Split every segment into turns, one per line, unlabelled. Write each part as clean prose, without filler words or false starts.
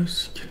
presque.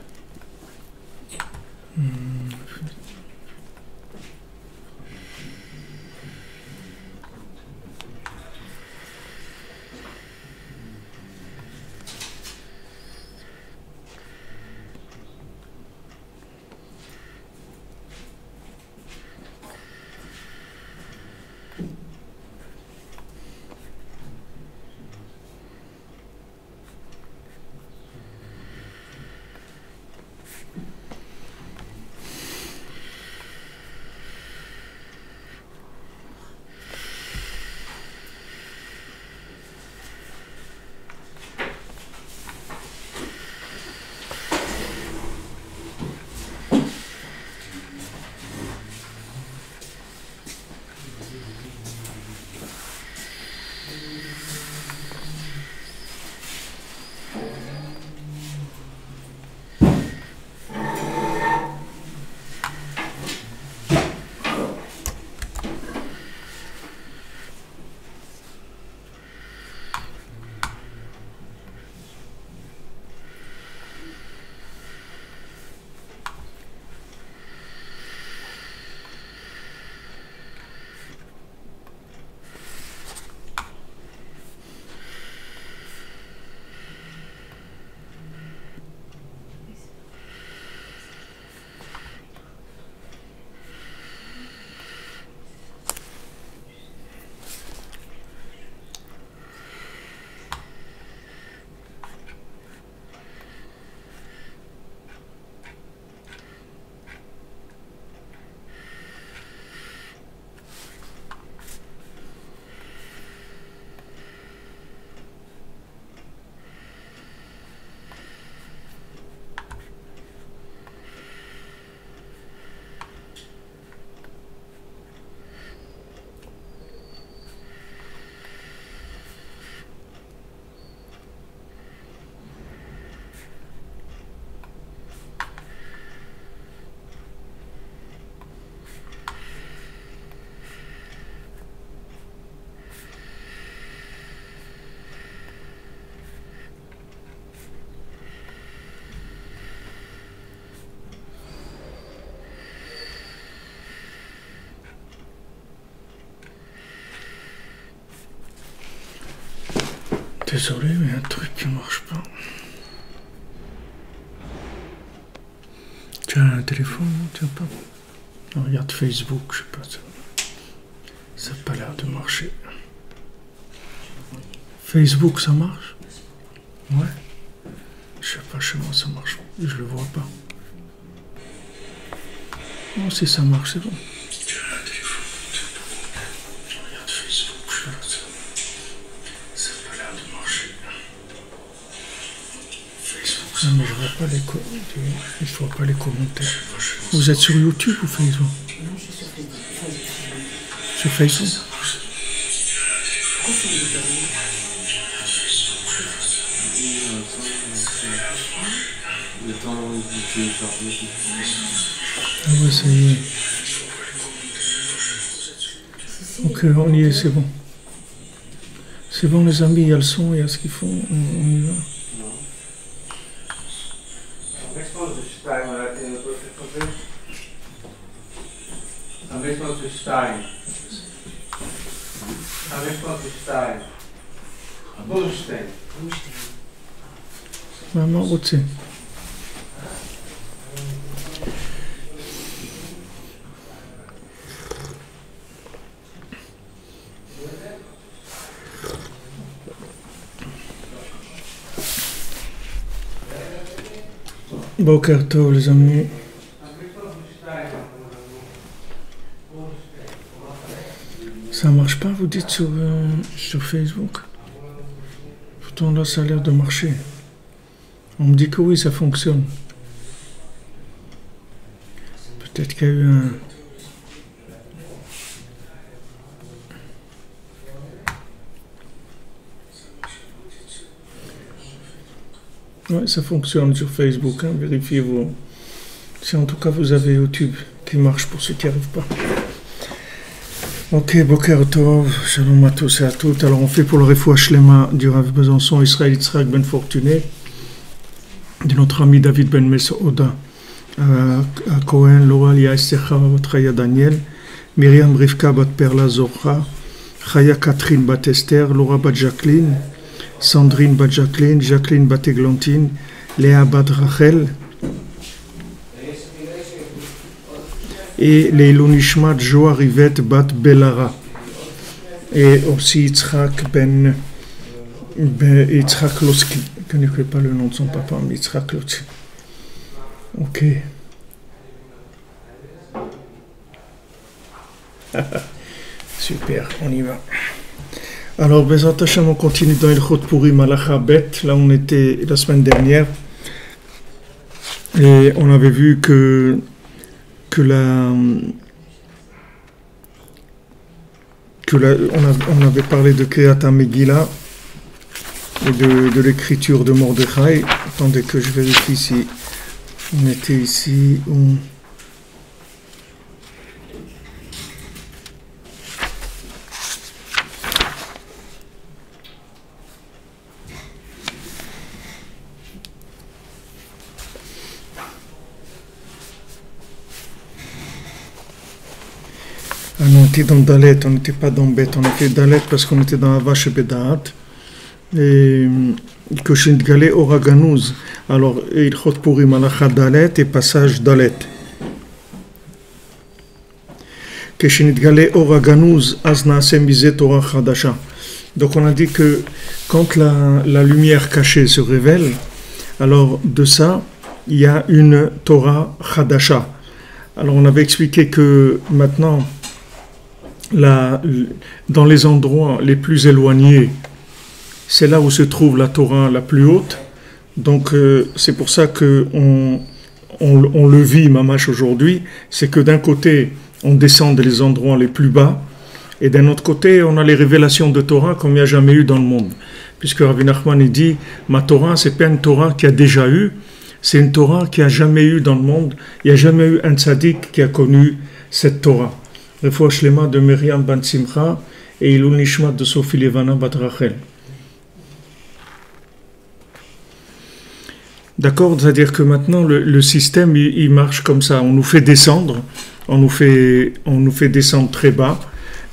Désolé, mais il y a un truc qui marche pas. Tu as un téléphone, tu as pas? Non, regarde Facebook, je sais pas. Ça n'a pas l'air de marcher. Facebook, ça marche? Ouais. Je sais pas, chez moi ça marche. Je le vois pas. Non, si ça marche, c'est bon. Non, mais je vois pas les commentaires. Vous êtes sur YouTube ou Facebook?
Non, je suis sur Facebook.
Sur Facebook? Ah ouais, ça y est. Ok, on y est, c'est bon. C'est bon les amis, il y a le son, il y a ce qu'il faut, on y va. Maman, où c'est? Boker Tov les amis. Ça marche pas, vous dites sur Facebook? Pourtant là ça a l'air de marcher. On me dit que oui, ça fonctionne. Peut-être qu'il y a eu un... Oui, ça fonctionne sur Facebook, hein, vérifiez-vous. Si en tout cas vous avez YouTube qui marche pour ceux qui n'y arrivent pas. Ok, Boker Tov, shalom à tous et à toutes. Alors on fait pour le Refoua Shlema du Rav Besançon, Israël Yitzhak Ben Fortuné. de notre ami David Ben Mesouda, à Cohen, Laura, Lia, Esther, Chaya, Daniel, Myriam Rivka, Bat Perla, Zohra, Chaya Catherine, Bat Esther, Laura, Bat Jacqueline, Sandrine, Bat Jacqueline, Jacqueline, Bat Églantine, Léa, Bat Rachel, et les Nishmat, Joa, Rivette, Bat Belara, et aussi Yitzhak Ben Yitzhak Loski, je ne connais pas le nom de son papa, mais Yitzhak Loski. Ok. Super, on y va. Alors, Bezrat Hashem, on continue dans Ilchot Purim Halacha Bet. Là, on était la semaine dernière. Et on avait vu que on avait parlé de Kriyat HaMegillah et de l'écriture de Mordechai. Attendez que je vérifie si on était ici ou... Ah non, on était dans Dalet, on n'était pas dans Bet, on a fait Dalet parce qu'on était dans Avash et Bedaat. Et que Shindgale Oraganouz. Alors, il chot Purim Halacha Dalet et passage Dalet. Que Shindgale Oraganouz Azna Semize Torah Chadasha. Donc, on a dit que quand la lumière cachée se révèle, alors de ça, il y a une Torah Chadasha. Alors, on avait expliqué que maintenant, dans les endroits les plus éloignés, c'est là où se trouve la Torah la plus haute. Donc c'est pour ça qu'on le vit, Mamash, aujourd'hui. C'est que d'un côté, on descend des endroits les plus bas, et d'un autre côté, on a les révélations de Torah comme il n'y a jamais eu dans le monde. Puisque Rabbi Nachman dit, ma Torah, c'est pas une Torah qui a déjà eu, c'est une Torah qui a jamais eu dans le monde. Il n'y a jamais eu un tzaddik qui a connu cette Torah. Refoua Shlema de Myriam Ban Simcha et Ilul Nishmat de Sophie Levana Bat Rachel. D'accord, c'est-à-dire que maintenant le système il marche comme ça. On nous fait descendre, on nous fait descendre très bas,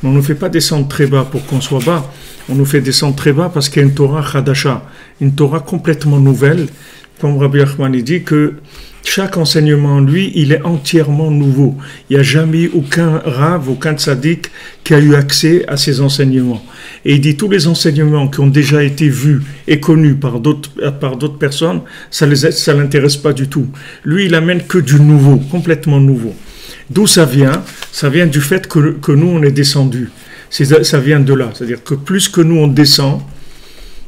mais on ne nous fait pas descendre très bas pour qu'on soit bas. On nous fait descendre très bas parce qu'il y a une Torah Chadasha, une Torah complètement nouvelle. Comme Rabbi Nachman dit que chaque enseignement, lui, il est entièrement nouveau. Il n'y a jamais eu aucun rav, aucun tzaddik qui a eu accès à ces enseignements. Et il dit tous les enseignements qui ont déjà été vus et connus par d'autres personnes, ça l'intéresse pas du tout. Lui, il amène que du nouveau, complètement nouveau. D'où ça vient? Ça vient du fait que nous, on est descendus. Ça vient de là. C'est-à-dire que plus que nous, on descend,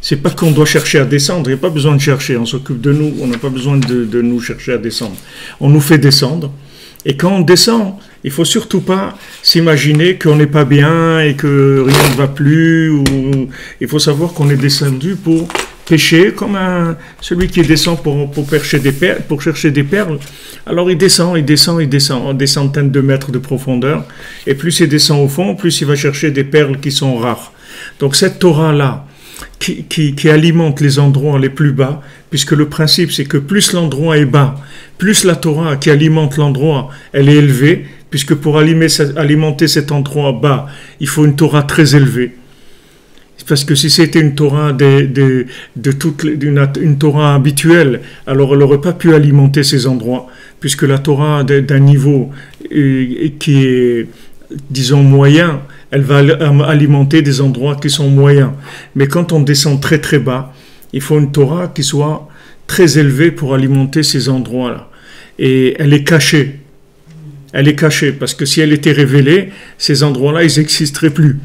c'est pas qu'on doit chercher à descendre, il n'y a pas besoin de chercher, on s'occupe de nous, on n'a pas besoin de nous chercher à descendre. On nous fait descendre, et quand on descend, il ne faut surtout pas s'imaginer qu'on n'est pas bien et que rien ne va plus. Il faut savoir qu'on est descendu pour pêcher, comme celui qui descend pour chercher des perles. Alors il descend des centaines de mètres de profondeur, et plus il descend au fond, plus il va chercher des perles qui sont rares. Donc cette Torah-là, qui alimente les endroits les plus bas, puisque le principe c'est que plus l'endroit est bas, plus la Torah qui alimente l'endroit, elle est élevée, puisque pour alimenter cet endroit bas, il faut une Torah très élevée. Parce que si c'était une Torah une Torah habituelle, alors elle n'aurait pas pu alimenter ces endroits, puisque la Torah d'un niveau qui est, disons, moyen, elle va alimenter des endroits qui sont moyens. Mais quand on descend très très bas, il faut une Torah qui soit très élevée pour alimenter ces endroits-là. Et elle est cachée. Elle est cachée, parce que si elle était révélée, ces endroits-là, ils n'existeraient plus.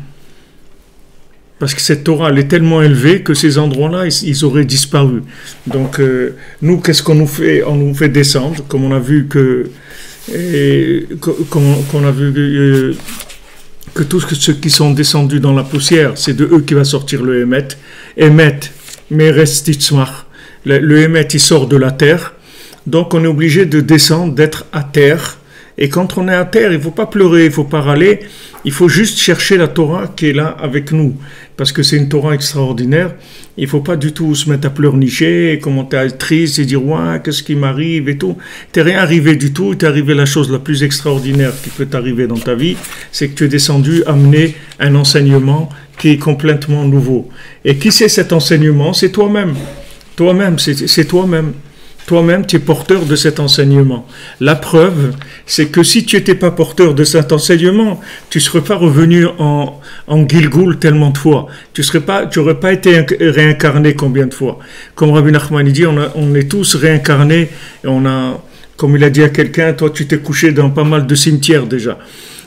Parce que cette Torah, elle est tellement élevée que ces endroits-là, ils auraient disparu. Donc, nous, qu'est-ce qu'on nous fait? On nous fait descendre, comme on a vu que tous ceux qui sont descendus dans la poussière, c'est de eux qui va sortir le Emet. Emet, mais reste Titzmach. Le Emet, il sort de la terre. Donc, on est obligé de descendre, d'être à terre Et quand on est à terre, il ne faut pas pleurer, il ne faut pas râler, il faut juste chercher la Torah qui est là avec nous. Parce que c'est une Torah extraordinaire. Il ne faut pas du tout se mettre à pleurnicher, commencer à être triste et dire « ouais, qu'est-ce qui m'arrive » et tout. T'es rien arrivé du tout, t'es arrivé la chose la plus extraordinaire qui peut t'arriver dans ta vie, c'est que tu es descendu amener un enseignement qui est complètement nouveau. Et qui c'est cet enseignement? C'est toi-même. Toi-même, c'est toi-même. Toi-même, tu es porteur de cet enseignement. La preuve, c'est que si tu n'étais pas porteur de cet enseignement, tu ne serais pas revenu en Gilgoul tellement de fois. Tu n'aurais pas été réincarné combien de fois. Comme Rabbi Nachman dit, on est tous réincarnés et on a, comme il a dit à quelqu'un, toi tu t'es couché dans pas mal de cimetières déjà.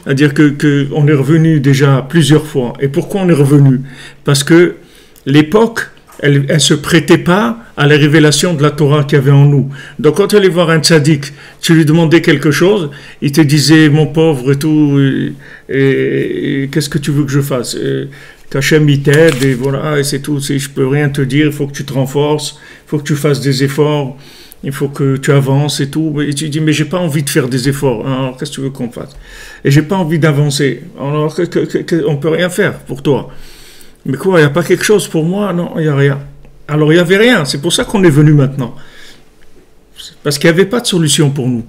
C'est-à-dire que on est revenu déjà plusieurs fois. Et pourquoi on est revenu? Parce que l'époque, elle ne se prêtait pas à la révélation de la Torah qu'il y avait en nous. Donc quand tu allais voir un tzaddik, tu lui demandais quelque chose, il te disait, mon pauvre et tout, et qu'est-ce que tu veux que je fasse? Qu'Hachem il t'aide, et voilà, et c'est tout, je peux rien te dire, il faut que tu te renforces, il faut que tu fasses des efforts, il faut que tu avances et tout. Et tu dis, mais j'ai pas envie de faire des efforts, alors qu'est-ce que tu veux qu'on fasse? Et j'ai pas envie d'avancer, alors on peut rien faire pour toi. Mais quoi, il n'y a pas quelque chose pour moi? Non, il n'y a rien. Alors il n'y avait rien, c'est pour ça qu'on est venu maintenant. Parce qu'il n'y avait pas de solution pour nous.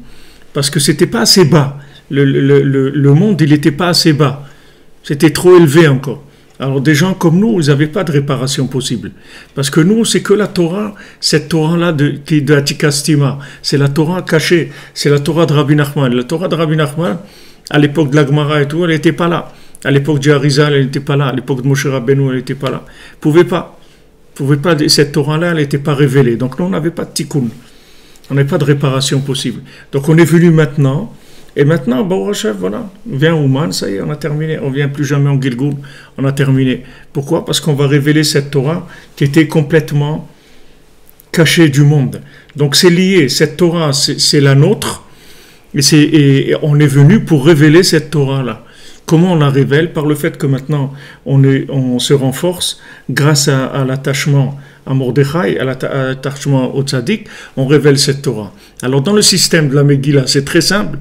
Parce que c'était pas assez bas. Le monde, il n'était pas assez bas. C'était trop élevé encore. Alors des gens comme nous, ils n'avaient pas de réparation possible. Parce que nous, c'est que la Torah, cette Torah-là de Atikastima, c'est la Torah cachée, c'est la Torah de Rabbi Nachman. La Torah de Rabbi Nachman, à l'époque de la Gemara et tout, elle n'était pas là. À l'époque de Harizal, elle n'était pas là. À l'époque de Moshe Rabbeinu, elle n'était pas là. Pouvait pas. Cette Torah-là, elle n'était pas révélée. Donc nous, on n'avait pas de tikkun. On n'avait pas de réparation possible. Donc on est venu maintenant. Et maintenant, bon, voilà, on vient Ouman, ça y est, on a terminé. On ne vient plus jamais en Gilgoul, on a terminé. Pourquoi? Parce qu'on va révéler cette Torah qui était complètement cachée du monde. Donc c'est lié. Cette Torah, c'est la nôtre. Et on est venu pour révéler cette Torah-là. Comment on la révèle? Par le fait que maintenant on se renforce grâce à l'attachement à Mordechai, à l'attachement au Tzaddik, on révèle cette Torah. Alors dans le système de la Megillah, c'est très simple.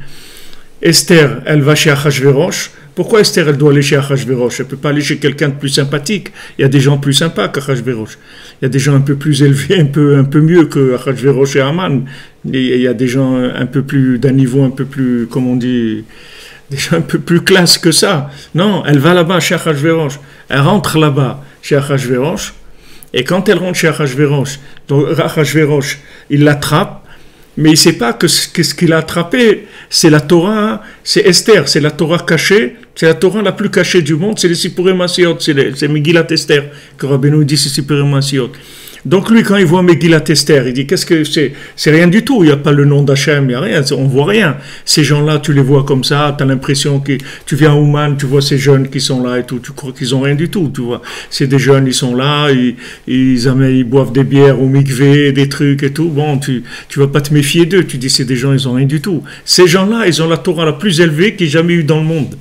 Esther, elle va chez Achashverosh. Pourquoi Esther, elle doit aller chez Achashverosh? Elle ne peut pas aller chez quelqu'un de plus sympathique. Il y a des gens plus sympas qu'Achashverosh. Il y a des gens un peu plus élevés, un peu mieux que Achashverosh et Haman. Il y a des gens un peu plus, d'un niveau un peu plus, comme on dit, déjà un peu plus classe que ça. Non, elle va là-bas chez Achashverosh. Elle rentre là-bas chez Achashverosh. Et quand elle rentre chez Achashverosh, donc Achashverosh, il l'attrape, mais il ne sait pas que ce qu'il a attrapé, c'est la Torah, c'est Esther, c'est la Torah cachée, c'est la Torah la plus cachée du monde, c'est les Sipurim Masiot, c'est Megillat Esther, que Rabbeinu dit c'est Sipurim Masiot. Donc lui, quand il voit Megillat Esther, il dit, qu'est-ce que c'est? C'est rien du tout, il n'y a pas le nom d'Hachem, il n'y a rien, on ne voit rien. Ces gens-là, tu les vois comme ça, tu as l'impression que tu viens à Ouman, tu vois ces jeunes qui sont là et tout, tu crois qu'ils n'ont rien du tout, tu vois. C'est des jeunes, ils sont là, ils boivent des bières au mikvé, des trucs et tout. Bon, tu vas pas te méfier d'eux, tu dis, c'est des gens, ils n'ont rien du tout. Ces gens-là, ils ont la Torah la plus élevée qu'il y ait jamais eu dans le monde.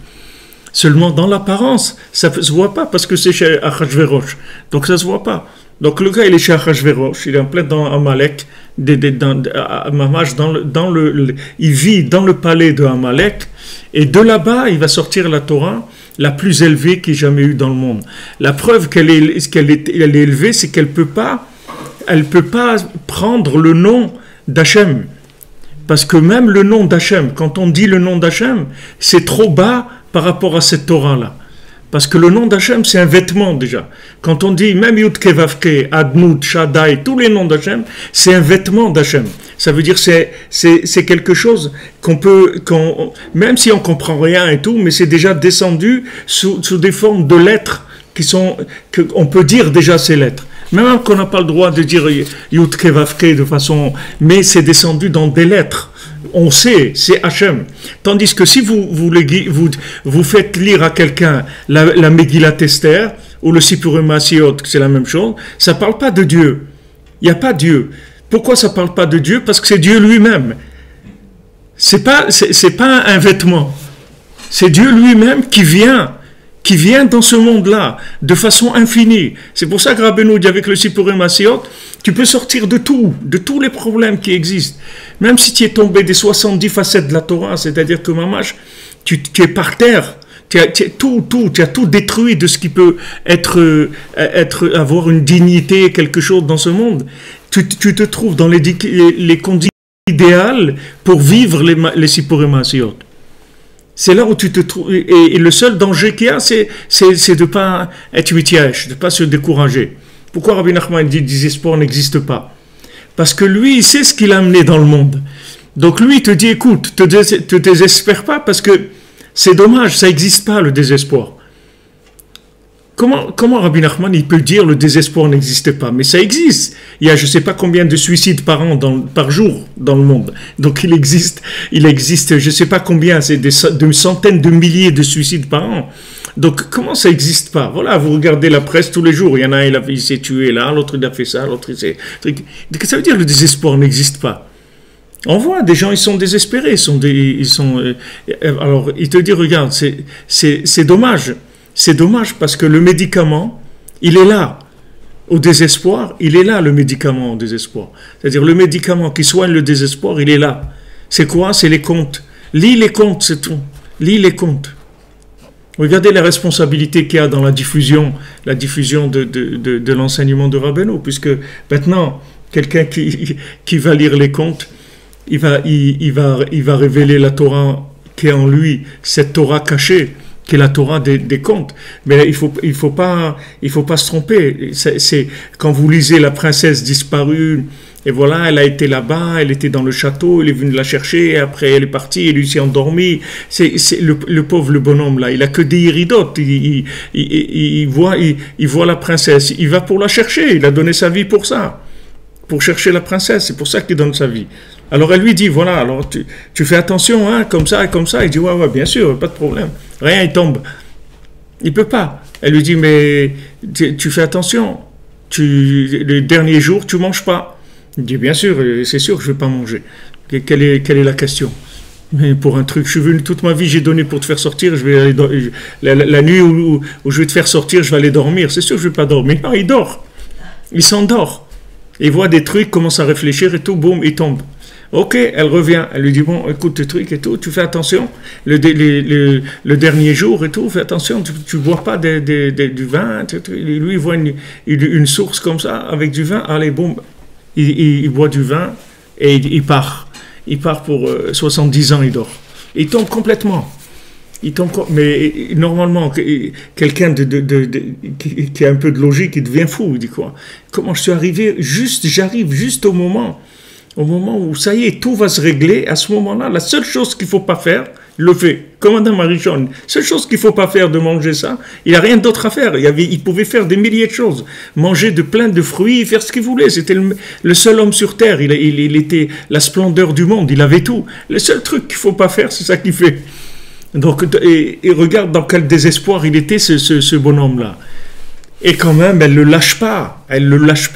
Seulement dans l'apparence, ça ne se voit pas parce que c'est chez Achashverosh. Donc ça ne se voit pas. Donc le gars, il est chez Achashverosh, il est en plein dans Amalek, il vit dans le palais de Amalek, et de là-bas, il va sortir la Torah la plus élevée qu'il y ait jamais eu dans le monde. La preuve qu'elle est élevée, c'est qu'elle peut pas prendre le nom d'Hachem. Parce que même le nom d'Hachem, quand on dit le nom d'Hachem, c'est trop bas par rapport à cette Torah-là. Parce que le nom d'Hachem, c'est un vêtement déjà. Quand on dit même Yud Kevavke, Adnout, Shaddai, tous les noms d'Hachem, c'est un vêtement d'Hachem. Ça veut dire c'est quelque chose même si on comprend rien et tout, mais c'est déjà descendu sous des formes de lettres qu'on peut dire déjà ces lettres. Même qu'on n'a pas le droit de dire Yud Kevavke de façon, mais c'est descendu dans des lettres. On sait, c'est Hachem. Tandis que si vous faites lire à quelqu'un la Megillat Esther ou le Sipurim Masiot, c'est la même chose, ça ne parle pas de Dieu. Il n'y a pas Dieu. Pourquoi ça ne parle pas de Dieu? Parce que c'est Dieu lui-même. C'est pas un vêtement. C'est Dieu lui-même qui vient dans ce monde-là, de façon infinie. C'est pour ça que Rabbeinu dit avec le Sipurim Masiot, Tu peux sortir de tout, de tous les problèmes qui existent. Même si tu es tombé des 70 facettes de la Torah, c'est-à-dire que mamash, tu es par terre, tu as tout détruit de ce qui peut avoir une dignité, quelque chose dans ce monde. Tu te trouves dans les conditions idéales pour vivre les Sipurim Maasiyot. C'est là où tu te trouves, et le seul danger qu'il y a, c'est de pas être mityash, de pas se décourager. Pourquoi Rabbi Nachman dit désespoir n'existe pas? Parce que lui, il sait ce qu'il a amené dans le monde. Donc lui, il te dit, écoute, te désespère pas parce que c'est dommage, ça n'existe pas le désespoir. Comment Rabbi Nachman, il peut dire le désespoir n'existe pas? Mais ça existe. Il y a je ne sais pas combien de suicides par jour dans le monde. Donc il existe je ne sais pas combien, c'est des centaines de milliers de suicides par an. Donc comment ça n'existe pas? Voilà, vous regardez la presse tous les jours, il y en a, il s'est tué là, l'autre il a fait ça, l'autre il s'est... Ça veut dire que le désespoir n'existe pas. On voit des gens, ils sont désespérés, alors il te dit, regarde, c'est dommage. C'est dommage parce que le médicament, il est là. Au désespoir, il est là le médicament au désespoir. C'est-à-dire le médicament qui soigne le désespoir, il est là. C'est quoi? C'est les comptes. Lis les comptes, c'est tout. Lis les comptes. Regardez la responsabilité qu'il y a dans la diffusion de l'enseignement de Rabbeinu, puisque maintenant, quelqu'un qui va lire les comptes, il va révéler la Torah qui est en lui, cette Torah cachée, qui est la Torah des contes. Mais il faut pas se tromper. C'est quand vous lisez la princesse disparue, et voilà, elle a été là-bas, elle était dans le château, il est venu la chercher, et après elle est partie, elle lui s'est endormie. C'est le pauvre, le bonhomme là, il a que des iridotes. Il voit la princesse, il va pour la chercher, il a donné sa vie pour ça, pour chercher la princesse, c'est pour ça qu'il donne sa vie. Alors elle lui dit, voilà, alors tu fais attention, hein, comme ça et comme ça. Il dit, ouais, bien sûr, pas de problème. Rien, il tombe. Il peut pas. Elle lui dit, mais tu fais attention. Les derniers jours, tu manges pas. Il dit, bien sûr, c'est sûr que je vais pas manger. Quelle est la question? Mais pour un truc, je suis venu toute ma vie, j'ai donné pour te faire sortir, je vais aller la nuit où je vais te faire sortir, je vais aller dormir. C'est sûr que je vais pas dormir. Non, il dort. Il s'endort. Il voit des trucs, commence à réfléchir et tout, boum, il tombe. Ok, elle revient, elle lui dit, bon, écoute tes trucs et tout, tu fais attention, le dernier jour et tout, fais attention, tu bois pas du vin, lui il voit une source comme ça, avec du vin, allez, boum, il boit du vin et il part pour 70 ans, il dort. Il tombe complètement. Mais normalement, quelqu'un qui a un peu de logique, il devient fou, il dit quoi? Comment je suis arrivé, j'arrive juste au moment où ça y est, tout va se régler. À ce moment-là, la seule chose qu'il ne faut pas faire, il le fait. Commandant Marichon, la seule chose qu'il ne faut pas faire de manger ça, il n'a rien d'autre à faire. Il pouvait faire des milliers de choses. Manger plein de fruits, faire ce qu'il voulait. C'était le seul homme sur Terre. Il était la splendeur du monde, il avait tout. Le seul truc qu'il ne faut pas faire, c'est ça qu'il fait. Donc, et regarde dans quel désespoir il était, ce bonhomme-là. Et quand même, elle ne le lâche pas. Elle le lâche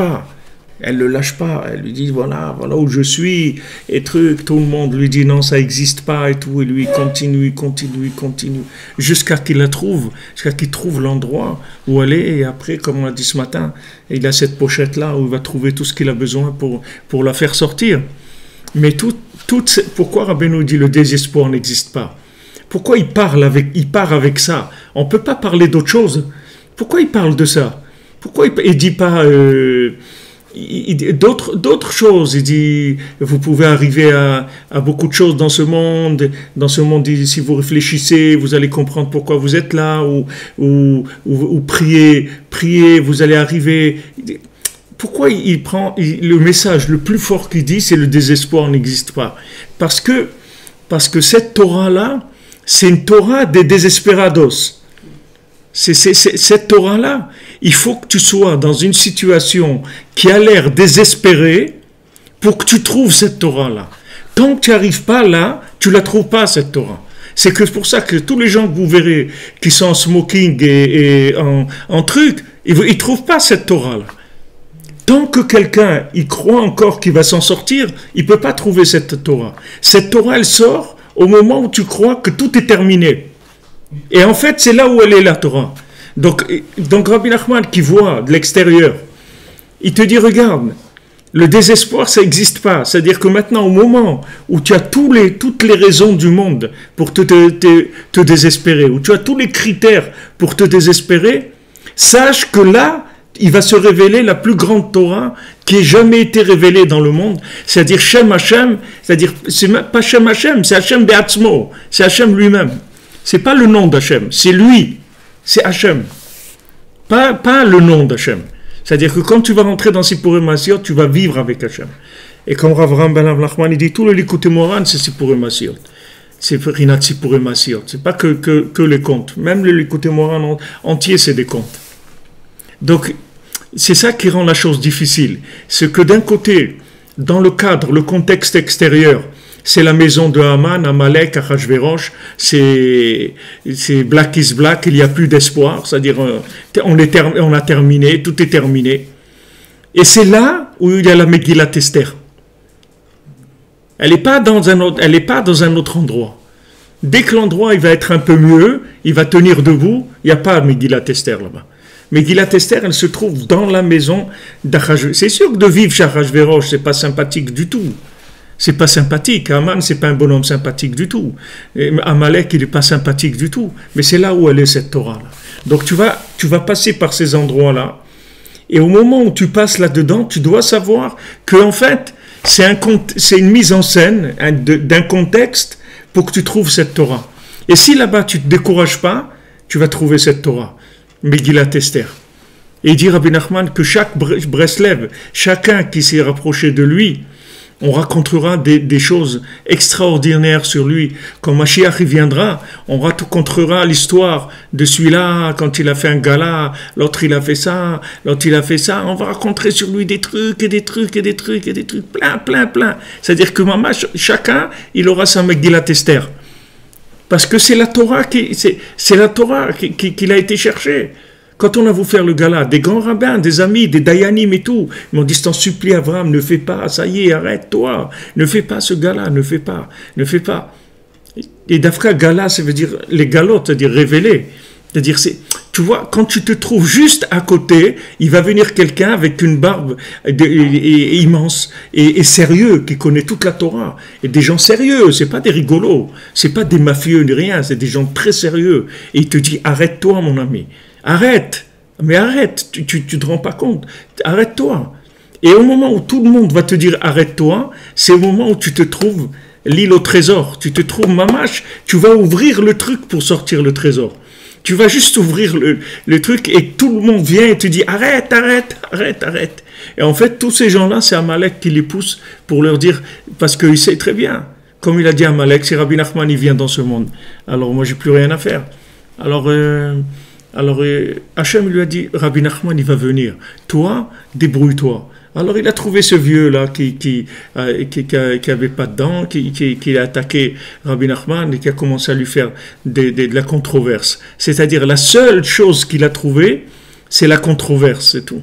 pas, elle lui dit voilà où je suis, et tout le monde lui dit non, ça n'existe pas et tout, et lui continue, jusqu'à qu'il trouve l'endroit où elle est, et après, comme on a dit ce matin, il a cette pochette-là où il va trouver tout ce qu'il a besoin pour la faire sortir. Mais pourquoi Rabbeinu dit le désespoir n'existe pas? Pourquoi il part avec ça? On ne peut pas parler d'autre chose. Pourquoi il parle de ça? Pourquoi il dit pas... d'autres choses. Il dit, vous pouvez arriver à beaucoup de choses dans ce monde. Dans ce monde, si vous réfléchissez, vous allez comprendre pourquoi vous êtes là, ou priez, vous allez arriver. Pourquoi il prend le message le plus fort qu'il dit, c'est le désespoir n'existe pas. Parce que cette Torah-là, c'est une Torah des désesperados. Cette Torah-là, il faut que tu sois dans une situation qui a l'air désespérée pour que tu trouves cette Torah-là. Tant que tu n'arrives pas là, tu ne la trouves pas, cette Torah. C'est pour ça que tous les gens que vous verrez qui sont en smoking et en truc, ils ne trouvent pas cette Torah-là. Tant que quelqu'un il croit encore qu'il va s'en sortir, il ne peut pas trouver cette Torah. Cette Torah, elle sort au moment où tu crois que tout est terminé. Et en fait, c'est là où elle est, la Torah. Donc Rabbi Nachman qui voit de l'extérieur, il te dit, regarde, Le désespoir, ça n'existe pas. C'est-à-dire que maintenant, au moment où tu as toutes les raisons du monde pour te désespérer, où tu as tous les critères pour te désespérer, sache que là, il va se révéler la plus grande Torah qui ait jamais été révélée dans le monde, c'est-à-dire Shem Hashem, c'est-à-dire, c'est même pas Shem Hashem, c'est Hashem Be'atzmo, c'est Hashem lui-même. C'est pas le nom d'Hashem, c'est lui, c'est Hashem. Pas le nom d'Hashem. C'est-à-dire que quand tu vas rentrer dans Sipurim Masiot, tu vas vivre avec Hachem. Et comme Rav Ram Ben Avlachman, il dit tout le Likutei Moharan, c'est Sipurim Masiot. C'est Rinat Sipurim Masiot. C'est pas que les contes. Même le Likutei Moharan entier, c'est des contes. Donc, c'est ça qui rend la chose difficile. C'est que d'un côté, dans le cadre, le contexte extérieur, c'est la maison de Haman, Amalek, Achashverosh, c'est black is black, il n'y a plus d'espoir, c'est-à-dire on a terminé, tout est terminé. Et c'est là où il y a la Megillat Esther. Elle n'est pas dans un autre endroit. Dès que l'endroit il va être un peu mieux, il va tenir debout, il n'y a pas de Megillat Esther là-bas. Megillat Esther, elle se trouve dans la maison d'Achashverosh. C'est sûr que de vivre chez Achashverosh, c'est pas sympathique du tout. C'est pas sympathique. Haman, c'est pas un bonhomme sympathique du tout. Et Amalek, il est pas sympathique du tout. Mais c'est là où elle est, cette Torah-là. Donc tu vas passer par ces endroits-là. Et au moment où tu passes là-dedans, tu dois savoir que, en fait, c'est une mise en scène d'un contexte pour que tu trouves cette Torah. Et si là-bas, tu te décourages pas, tu vas trouver cette Torah. Megillat Esther. Et il dit Rabbi Nachman que chaque Breslev, chacun qui s'est rapproché de lui, on racontera des choses extraordinaires sur lui. Quand Mashiach viendra, on racontera l'histoire de celui-là, quand il a fait un gala, l'autre il a fait ça, l'autre il a fait ça. On va raconter sur lui des trucs et des trucs et des trucs et des trucs, plein. C'est-à-dire que chacun, il aura sa Megillat Esther. Parce que c'est la Torah qu'il a été chercher. Quand on a voulu faire le gala, des grands rabbins, des amis, des dayanim et tout, ils m'ont dit, t'en supplie Abraham, ne fais pas, ça y est, arrête-toi, ne fais pas ce gala, ne fais pas. Et d'Afka, gala, ça veut dire les galotes, c'est-à-dire révéler. C'est-à-dire, tu vois, quand tu te trouves juste à côté, il va venir quelqu'un avec une barbe immense et sérieux, qui connaît toute la Torah. Et des gens sérieux, c'est pas des rigolos, c'est pas des mafieux ni rien, c'est des gens très sérieux. Et il te dit, arrête-toi, mon ami. Arrête, tu te rends pas compte, arrête-toi. Et au moment où tout le monde va te dire arrête-toi, c'est au moment où tu te trouves l'île au trésor, tu te trouves mamache, tu vas ouvrir le truc pour sortir le trésor. Tu vas juste ouvrir le truc et tout le monde vient et te dit arrête. Et en fait, tous ces gens-là, c'est Amalek qui les pousse pour leur dire, parce qu'il sait très bien, comme il a dit Amalek, si Rabbi Nachman il vient dans ce monde, alors moi j'ai plus rien à faire. Alors Hachem lui a dit, Rabbi Nachman, il va venir. Toi, débrouille-toi. Alors il a trouvé ce vieux-là qui avait pas de dents, qui a attaqué Rabbi Nachman et qui a commencé à lui faire de la controverse. C'est-à-dire, la seule chose qu'il a trouvée, c'est la controverse, c'est tout.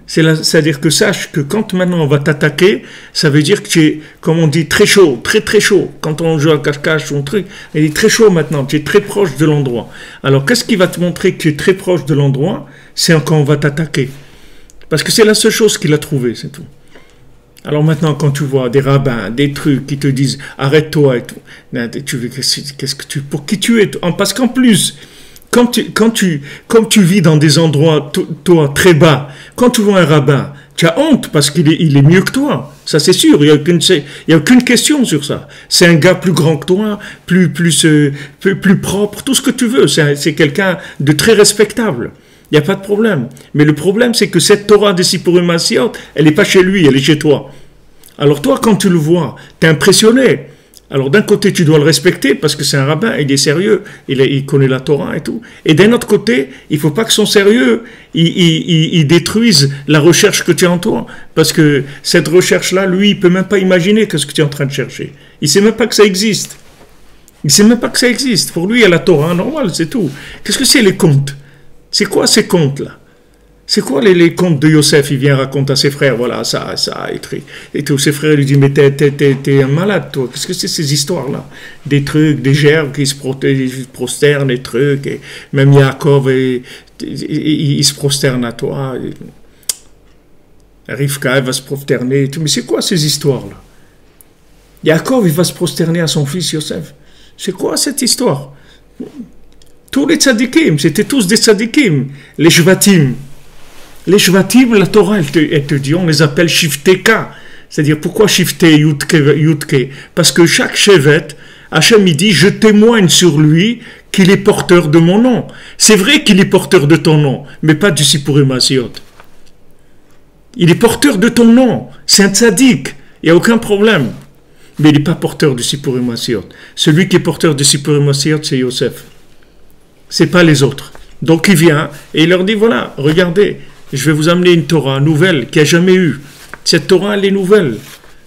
C'est-à-dire que sache que quand maintenant on va t'attaquer, ça veut dire que tu es, comme on dit, très chaud, très chaud. Quand on joue à cache-cache ou un truc, il est très chaud maintenant, tu es très proche de l'endroit. Alors qu'est-ce qui va te montrer que tu es très proche de l'endroit? C'est quand on va t'attaquer. Parce que c'est la seule chose qu'il a trouvée, c'est tout. Alors maintenant, quand tu vois des rabbins, des trucs qui te disent arrête-toi et tout, pour qui tu es? Parce qu'en plus, comme tu vis dans des endroits, toi, très bas, quand tu vois un rabbin, tu as honte parce qu'il est mieux que toi. Ça, c'est sûr. Il y a aucune question sur ça. C'est un gars plus grand que toi, plus propre, tout ce que tu veux. C'est quelqu'un de très respectable. Il n'y a pas de problème. Mais le problème, c'est que cette Torah des Sipurim Masiot, elle n'est pas chez lui, elle est chez toi. Alors toi, quand tu le vois, tu es impressionné. Alors d'un côté, tu dois le respecter parce que c'est un rabbin, il est sérieux, il connaît la Torah et tout. Et d'un autre côté, il ne faut pas que son sérieux, il détruise la recherche que tu as en toi. Parce que cette recherche-là, lui, il ne peut même pas imaginer ce que tu es en train de chercher. Il ne sait même pas que ça existe. Il ne sait même pas que ça existe. Pour lui, il y a la Torah normale, c'est tout. Qu'est-ce que c'est les contes? C'est quoi ces contes-là? C'est quoi les contes de Yosef? Il vient raconter à ses frères, voilà, ça, et tous ses frères lui disent, mais t'es un malade, toi. Qu'est-ce que c'est ces histoires-là? Des trucs, des gerbes qui se prosternent, des trucs, et même Yaakov, il se prosterne à toi. Rivka, elle va se prosterner et tout. Mais c'est quoi ces histoires-là? Yaakov, il va se prosterner à son fils Yosef. C'est quoi cette histoire? Tous les tzadikim, c'était tous des tzadikim. Les shvatim. Les shvatim, la Torah, elle te dit, on les appelle shifteka. C'est-à-dire, pourquoi shifté yutke? Parce que chaque shevet, Hachem, il dit, je témoigne sur lui qu'il est porteur de mon nom. C'est vrai qu'il est porteur de ton nom, mais pas du Sipurim Asiot. Il est porteur de ton nom. C'est un tzadik. Il n'y a aucun problème. Mais il n'est pas porteur du Sipurim Asiot. Celui qui est porteur du Sipurim Asiot, c'est Yosef. C'est pas les autres. Donc il vient et il leur dit, voilà, regardez, je vais vous amener une Torah nouvelle qu'il n'y a jamais eu. Cette Torah, elle est nouvelle.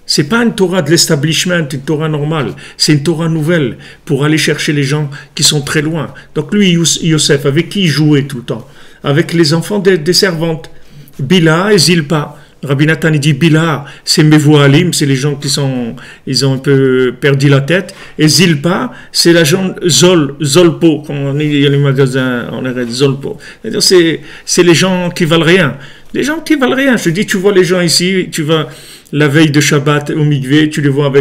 C'est pas une Torah de l'establishment, une Torah normale. C'est une Torah nouvelle pour aller chercher les gens qui sont très loin. Donc lui, Yosef, avec qui il jouait tout le temps? Avec les enfants des servantes. Bila et Zilpa. Rabbi Nathan, il dit Bila, c'est Mevoalim, c'est les gens ils ont un peu perdu la tête. Et Zilpa, c'est l'agent Zolpo, comme il y a les magasins, on arrête Zolpo. C'est les gens qui valent rien. Les gens qui valent rien. Je dis, tu vois les gens ici, tu vas la veille de Shabbat au mikvé, tu les vois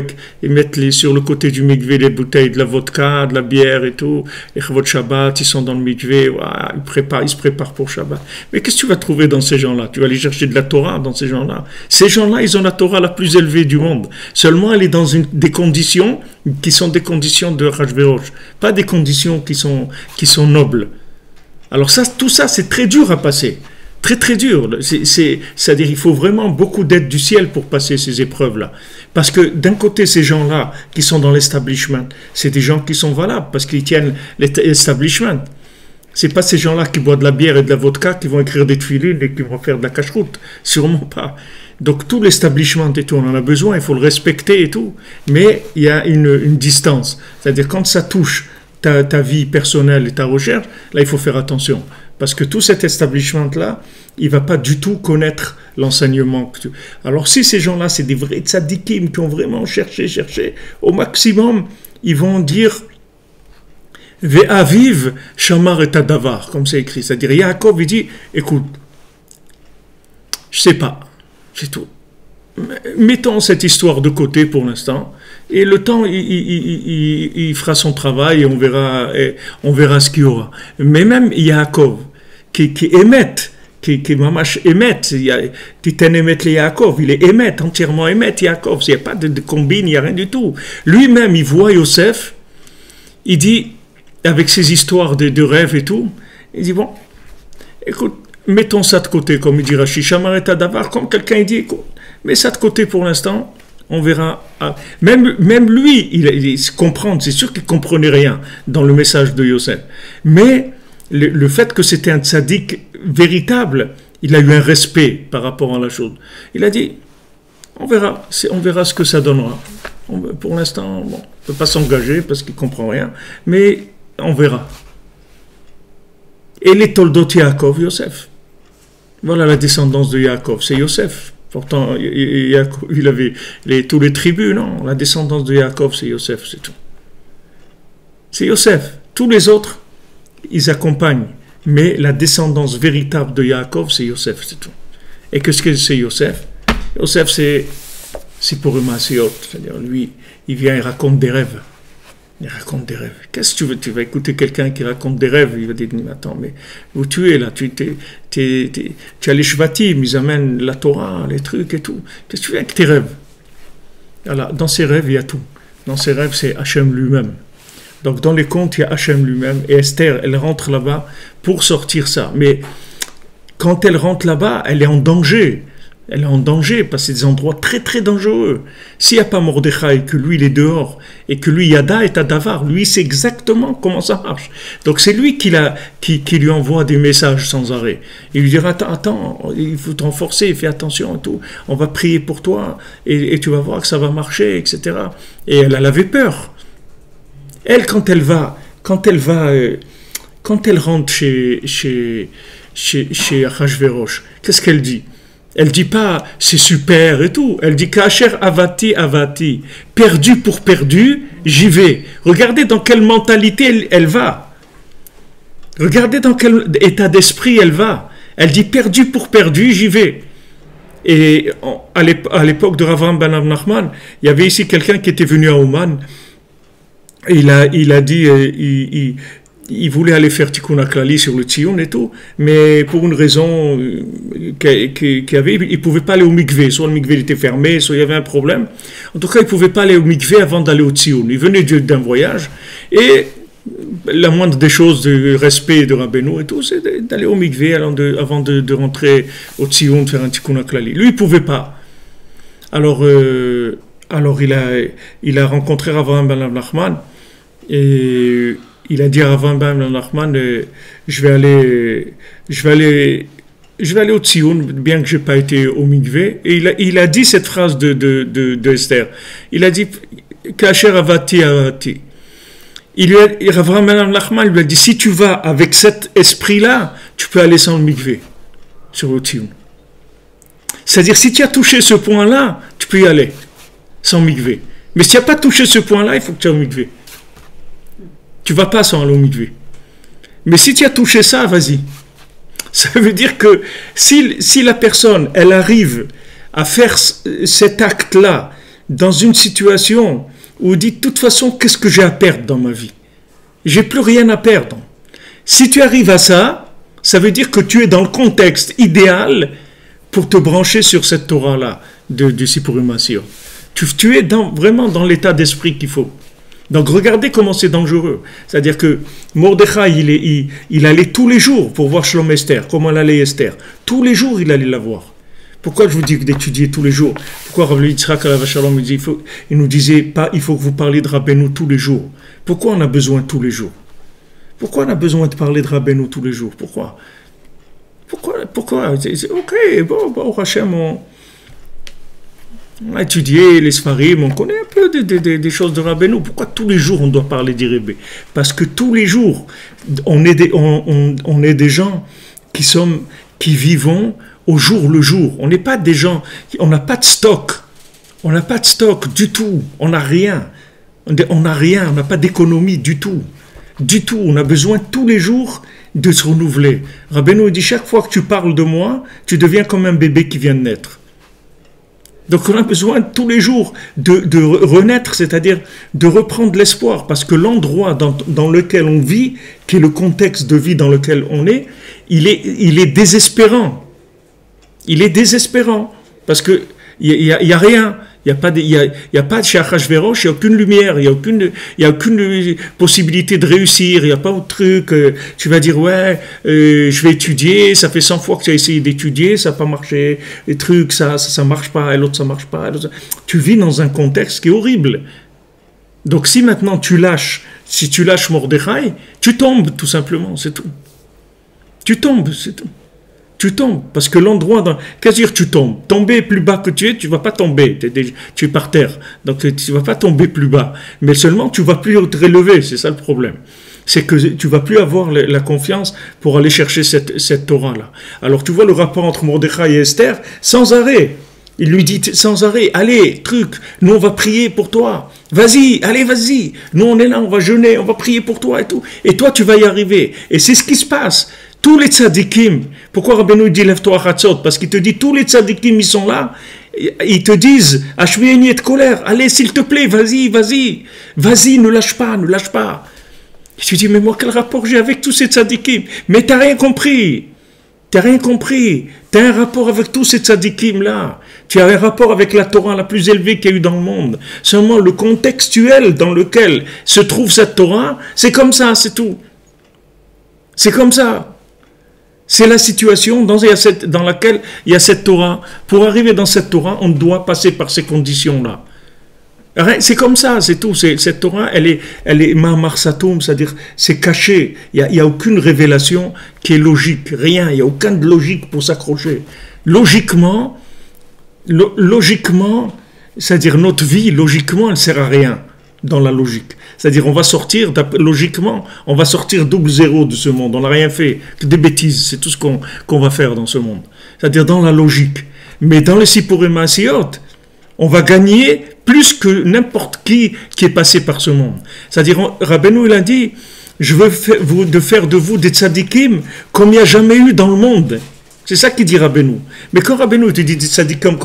ils mettent sur le côté du mikvé les bouteilles de la vodka, de la bière et tout. Les chavot Shabbat, ils sont dans le mikvé, ils se préparent pour Shabbat. Mais qu'est-ce que tu vas trouver dans ces gens-là? Tu vas aller chercher de la Torah dans ces gens-là. Ces gens-là, ils ont la Torah la plus élevée du monde. Seulement, elle est dans des conditions qui sont des conditions de Rajverosh, pas des conditions qui sont nobles. Alors tout ça, c'est très dur à passer. Très très dur, c'est-à-dire il faut vraiment beaucoup d'aide du ciel pour passer ces épreuves-là. Parce que d'un côté, ces gens-là qui sont dans l'establishment, c'est des gens qui sont valables parce qu'ils tiennent l'establishment. C'est pas ces gens-là qui boivent de la bière et de la vodka qui vont écrire des tefilines et qui vont faire de la cacheroute, sûrement pas. Donc tout l'establishment et tout, on en a besoin, il faut le respecter et tout, mais il y a une distance. C'est-à-dire quand ça touche ta vie personnelle et ta recherche, là il faut faire attention. Parce que tout cet establishment-là, il ne va pas du tout connaître l'enseignement. Alors si ces gens-là, c'est des vrais tzadikim qui ont vraiment cherché, au maximum, ils vont dire Ve'aviv shamar et adavar, comme c'est écrit. C'est-à-dire, Yaakov, il dit, écoute, je ne sais pas, c'est tout. Mettons cette histoire de côté pour l'instant, et le temps, il fera son travail et on verra ce qu'il y aura. Mais même Yaakov, qui émet, qui mamash émet, Titan émet les Yaakov, il est émet, entièrement émet Yaakov, il n'y a pas de combine, il n'y a rien du tout. Lui-même, il voit Yosef, il dit, avec ses histoires de rêves et tout, il dit, bon, écoute, mettons ça de côté, comme il dit Rashi, Shamar et Tadavar, comme quelqu'un dit, écoute, mets ça de côté pour l'instant, on verra. Même lui, il comprend, c'est sûr qu'il ne comprenait rien dans le message de Yosef. Mais le fait que c'était un tzaddik véritable, il a eu un respect par rapport à la chose. Il a dit, on verra ce que ça donnera. Pour l'instant, bon, on ne peut pas s'engager parce qu'il ne comprend rien, mais on verra. Et les Toldot Yaakov, Yosef. Voilà la descendance de Yaakov, c'est Yosef. Pourtant, il avait tous les tribus, non? La descendance de Yaakov, c'est Yosef, c'est tout. C'est Yosef. Tous les autres, ils accompagnent. Mais la descendance véritable de Yaakov, c'est Yosef, c'est tout. Et qu'est-ce que c'est Yosef? Yosef, c'est pour eux, c'est-à-dire lui, il vient et raconte des rêves. Il raconte des rêves. Qu'est-ce que tu veux? Tu vas écouter quelqu'un qui raconte des rêves, il va dire, attends, mais où tu es là? Tu as les shvatim, ils amènent la Torah, les trucs et tout. Qu'est-ce que tu fais avec tes rêves? Voilà, dans ces rêves, il y a tout. Dans ces rêves, c'est Hachem lui-même. Donc dans les contes, il y a Hachem lui-même. Et Esther, elle rentre là-bas pour sortir ça. Mais quand elle rentre là-bas, elle est en danger. Elle est en danger parce que c'est des endroits très très dangereux. S'il n'y a pas Mordechai, que lui il est dehors, et que lui Yada est à Davar, lui sait exactement comment ça marche. Donc c'est lui qui lui envoie des messages sans arrêt. Il lui dira, attends, il faut te renforcer, fais attention à tout, on va prier pour toi, et tu vas voir que ça va marcher, etc. Et elle avait peur. Elle, quand elle rentre chez Achashverosh, qu'est-ce qu'elle dit? Elle dit pas c'est super et tout. Elle dit Kacher avati, perdu pour perdu, j'y vais. Regardez dans quelle mentalité elle va. Regardez dans quel état d'esprit elle va. Elle dit perdu pour perdu, j'y vais. Et à l'époque de Rav Ben Nachman, il y avait ici quelqu'un qui était venu à Oman. Et il a dit, il voulait aller faire Tikkun HaKlali sur le Tzion et tout, mais pour une raison qu'il avait, il ne pouvait pas aller au mikvé. Soit le mikvé était fermé, soit il y avait un problème. En tout cas, il ne pouvait pas aller au mikvé avant d'aller au Tzion. Il venait d'un voyage et la moindre des choses de respect de Rabbeinu et tout, c'est d'aller au mikvé avant de rentrer au Tzion, de faire un Tikkun HaKlali. Lui, il ne pouvait pas. Alors il a rencontré Rav Ben Nachman et il a dit à Rav Ben Nachman, je vais aller au Tzion, bien que je n'ai pas été au mikvé. Et il a dit cette phrase de Esther. Il a dit Kasher avati avati. Rav Ben Nachman lui a dit, si tu vas avec cet esprit-là, tu peux aller sans le mikvé sur le Tzion. C'est-à-dire, si tu as touché ce point-là, tu peux y aller sans mikvé. Mais si tu n'as pas touché ce point-là, il faut que tu aies au mikvé. Tu ne vas pas sans aller au mikvé. Mais si tu as touché ça, vas-y. Ça veut dire que si la personne, elle arrive à faire cet acte-là dans une situation où dit, de toute façon, qu'est-ce que j'ai à perdre dans ma vie? J'ai plus rien à perdre. Si tu arrives à ça, ça veut dire que tu es dans le contexte idéal pour te brancher sur cette Torah-là du Sipurim Masiyot. Tu es vraiment dans l'état d'esprit qu'il faut. Donc regardez comment c'est dangereux. C'est-à-dire que Mordechai, il allait tous les jours pour voir Shlom Esther, comment elle allait Esther. Tous les jours, il allait la voir. Pourquoi je vous dis d'étudier tous les jours? Pourquoi Rav Yitzhak Alav Shalom il nous disait pas, il faut que vous parliez de Rabbeinu tous les jours? Pourquoi on a besoin tous les jours? Pourquoi on a besoin de parler de Rabbeinu tous les jours? Pourquoi? C'est ok, bon, Hachem, on a étudié les Sfarim, on connaît un peu des choses de Rabbeinu. Pourquoi tous les jours on doit parler d'Irébé? Parce que tous les jours, on est des gens qui vivons au jour le jour. On n'est pas des gens, on n'a pas de stock. On n'a pas de stock du tout. On n'a rien. On n'a pas d'économie du tout. Du tout. On a besoin tous les jours de se renouveler. Rabbeinu dit, chaque fois que tu parles de moi, tu deviens comme un bébé qui vient de naître. Donc on a besoin tous les jours de renaître, c'est-à-dire de reprendre l'espoir, parce que l'endroit dans lequel on vit, qui est le contexte de vie dans lequel on est, il est désespérant. Il est désespérant, parce que il y a rien. Il n'y a pas de chez Achashverosh, il n'y a aucune lumière, il n'y a aucune possibilité de réussir, il n'y a pas autre truc. Tu vas dire, ouais, je vais étudier, ça fait 100 fois que tu as essayé d'étudier, ça n'a pas marché, les trucs, ça marche pas, et l'autre, ça marche pas. Tu vis dans un contexte qui est horrible. Donc si maintenant tu lâches Mordechai, tu tombes tout simplement, c'est tout. Tu tombes, c'est tout. Tu tombes, parce que l'endroit, qu'est-ce dire tu tombes? Tomber plus bas que tu es, tu ne vas pas tomber, tu es par terre, donc tu ne vas pas tomber plus bas, mais seulement tu ne vas plus te relever, c'est ça le problème. C'est que tu ne vas plus avoir la confiance pour aller chercher cette Torah-là. Alors tu vois le rapport entre Mordechai et Esther, sans arrêt. Il lui dit sans arrêt, allez, nous on va prier pour toi, vas-y, nous on est là, on va jeûner, on va prier pour toi et tout, et toi tu vas y arriver, et c'est ce qui se passe. Tous les tzadikim, pourquoi Rabbeinu dit lève-toi à Chatzot? Parce qu'il te dit, tous les tzadikim, ils sont là, ils te disent, Ashmieni et colère, allez, s'il te plaît, vas-y, ne lâche pas. Je te dis, mais moi, quel rapport j'ai avec tous ces tzadikim? Mais t'as rien compris. T'as un rapport avec tous ces tzadikim-là. Tu as un rapport avec la Torah la plus élevée qu'il y a eu dans le monde. Seulement, le contextuel dans lequel se trouve cette Torah, c'est comme ça, c'est tout. C'est comme ça. C'est la situation dans laquelle il y a cette Torah. Pour arriver dans cette Torah, on doit passer par ces conditions-là. C'est comme ça, c'est tout. Cette Torah, elle est Ma'amar Satoum, c'est-à-dire c'est caché. Il n'y a aucune révélation qui est logique. Rien, il n'y a aucune logique pour s'accrocher. Logiquement, c'est-à-dire notre vie, logiquement, elle ne sert à rien dans la logique. C'est-à-dire, on va sortir double zéro de ce monde. On n'a rien fait, que des bêtises. C'est tout ce qu'on va faire dans ce monde. C'est-à-dire dans la logique. Mais dans les Sipurim Masiyot, on va gagner plus que n'importe qui est passé par ce monde. C'est-à-dire, Rabbeinu, il a dit, je veux faire de vous des tzadikim comme il n'y a jamais eu dans le monde. C'est ça qu'il dit Rabbeinu. Mais quand Rabbeinu te dit ça, dit comme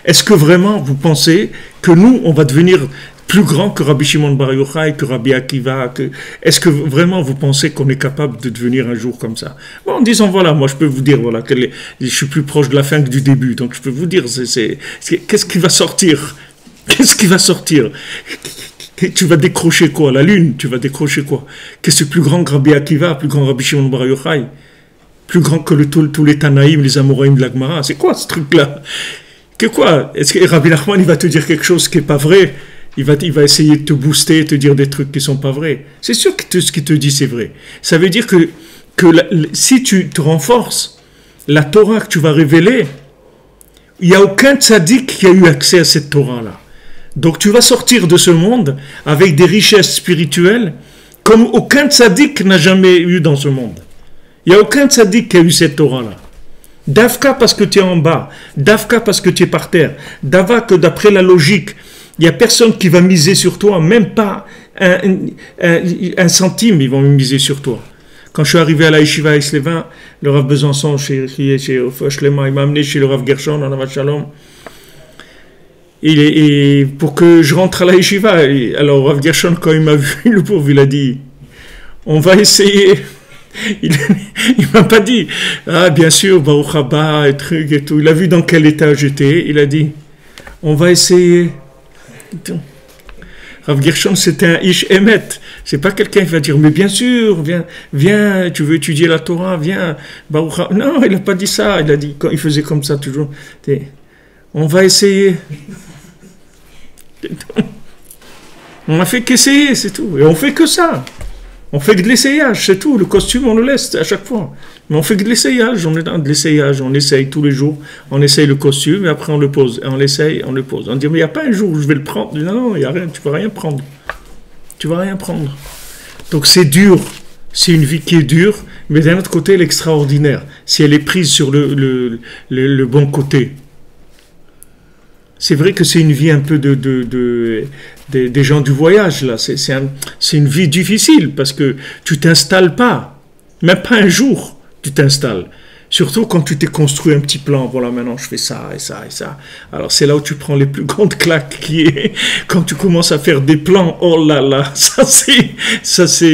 est-ce que vraiment vous pensez que nous, on va devenir plus grand que Rabbi Shimon Bar Yochai, que Rabbi Akiva, est-ce que vraiment vous pensez qu'on est capable de devenir un jour comme ça? Bon, en disant, voilà, moi je peux vous dire, voilà, je suis plus proche de la fin que du début, donc je peux vous dire, qu'est-ce qui va sortir? Qu'est-ce qui va sortir? Tu vas décrocher quoi? La lune, tu vas décrocher quoi? Qu'est-ce que c'est plus grand que Rabbi Akiva, plus grand que Rabbi Shimon Bar Yochai? Plus grand que tous les Tanaïm, les Amoraïm de la Gemara? C'est quoi ce truc-là? Que quoi? Est-ce que Rabbi Nachman, il va te dire quelque chose qui n'est pas vrai? Il va essayer de te booster, te dire des trucs qui ne sont pas vrais. C'est sûr que ce qu'il te dit, c'est vrai. Ça veut dire que si tu te renforces, la Torah que tu vas révéler, il n'y a aucun tzaddik qui a eu accès à cette Torah-là. Donc tu vas sortir de ce monde avec des richesses spirituelles comme aucun tzaddik n'a jamais eu dans ce monde. Il n'y a aucun tzaddik qui a eu cette Torah-là. Dafka parce que tu es en bas, Dafka parce que tu es par terre, Dava que d'après la logique, il n'y a personne qui va miser sur toi, même pas un centime, ils vont miser sur toi. Quand je suis arrivé à la Yeshiva à Islevin, le Rav Besançon, chez Shlema, il m'a amené chez le Rav Gershon, en Avat Shalom. Et pour que je rentre à la Yeshiva, alors Rav Gershon, quand il m'a vu, le pauvre, il a dit, on va essayer. Il m'a pas dit, ah bien sûr, Baruch Haba, et truc et tout. Il a vu dans quel état j'étais, il a dit, on va essayer. Rav Gershon, c'était un ish emet. C'est pas quelqu'un qui va dire, mais bien sûr, viens, tu veux étudier la Torah, viens. Baruch. Non, il n'a pas dit ça. Il a dit, quand il faisait comme ça toujours, on va essayer. On n'a fait qu'essayer, c'est tout. Et on fait que ça. On fait que de l'essayage, c'est tout. Le costume, on le laisse à chaque fois. Mais on fait que de l'essayage. On est dans de l'essayage. On essaye tous les jours. On essaye le costume et après on le pose. Et on l'essaye, on le pose. On dit, mais il n'y a pas un jour où je vais le prendre. Non, il n'y a rien. Tu ne vas rien prendre. Tu ne vas rien prendre. Donc c'est dur. C'est une vie qui est dure. Mais d'un autre côté, elle est extraordinaire. Si elle est prise sur le bon côté. C'est vrai que c'est une vie un peu des gens du voyage, là. C'est une vie difficile parce que tu t'installes pas. Même pas un jour, tu t'installes. Surtout quand tu t'es construit un petit plan. Voilà, maintenant je fais ça et ça et ça. Alors c'est là où tu prends les plus grandes claques qui est quand tu commences à faire des plans. Oh là là, ça c'est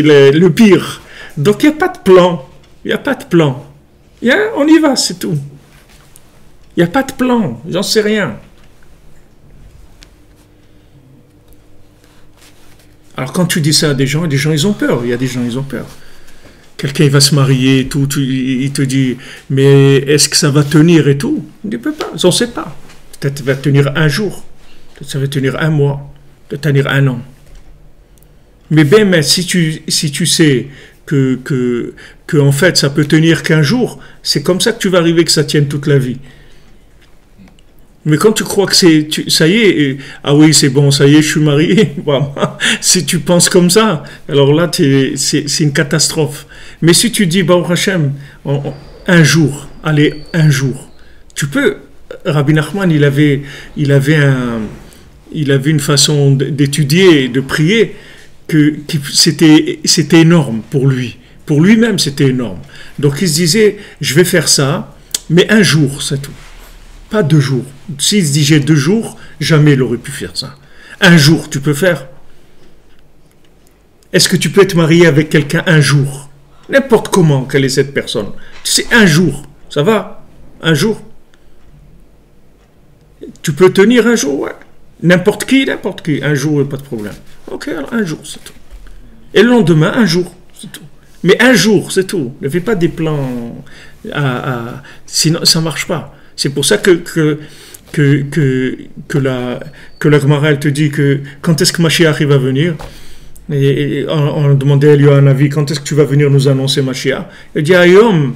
le pire. Donc il n'y a pas de plan. Il n'y a pas de plan. On y va, c'est tout. Il n'y a pas de plan. J'en sais rien. Alors quand tu dis ça à des gens ils ont peur. Il y a des gens, ils ont peur. Quelqu'un il va se marier et tout, il te dit, mais est-ce que ça va tenir et tout? Il ne peut pas, on ne sait pas. Peut-être ça va tenir un jour, peut-être ça va tenir un mois, peut-être tenir un an. Mais si tu sais que en fait ça peut tenir qu'un jour, c'est comme ça que tu vas arriver que ça tienne toute la vie. Mais quand tu crois que ça y est, ah oui, c'est bon, ça y est, je suis marié. Si tu penses comme ça, alors là, c'est une catastrophe. Mais si tu dis, Baruch Hashem, un jour, allez, un jour, tu peux. Rabbi Nachman, il avait une façon d'étudier et de prier que c'était énorme pour lui. Pour lui-même, c'était énorme. Donc il se disait, je vais faire ça, mais un jour, c'est tout. Pas 2 jours. S'il se dit j'ai 2 jours, jamais il aurait pu faire ça. Un jour, tu peux faire. Est-ce que tu peux être marié avec quelqu'un un jour? N'importe comment, quelle est cette personne. Tu sais, un jour, ça va? Un jour. Tu peux tenir un jour, ouais. N'importe qui, un jour, pas de problème. Ok, alors un jour, c'est tout. Et le lendemain, un jour, c'est tout. Mais un jour, c'est tout. Ne fais pas des plans sinon ça ne marche pas. C'est pour ça que la Gemara, elle te dit que quand est-ce que Mashiach va venir? Et on demandait à lui un avis, quand est-ce que tu vas venir nous annoncer Mashiach? Il dit, Ayom,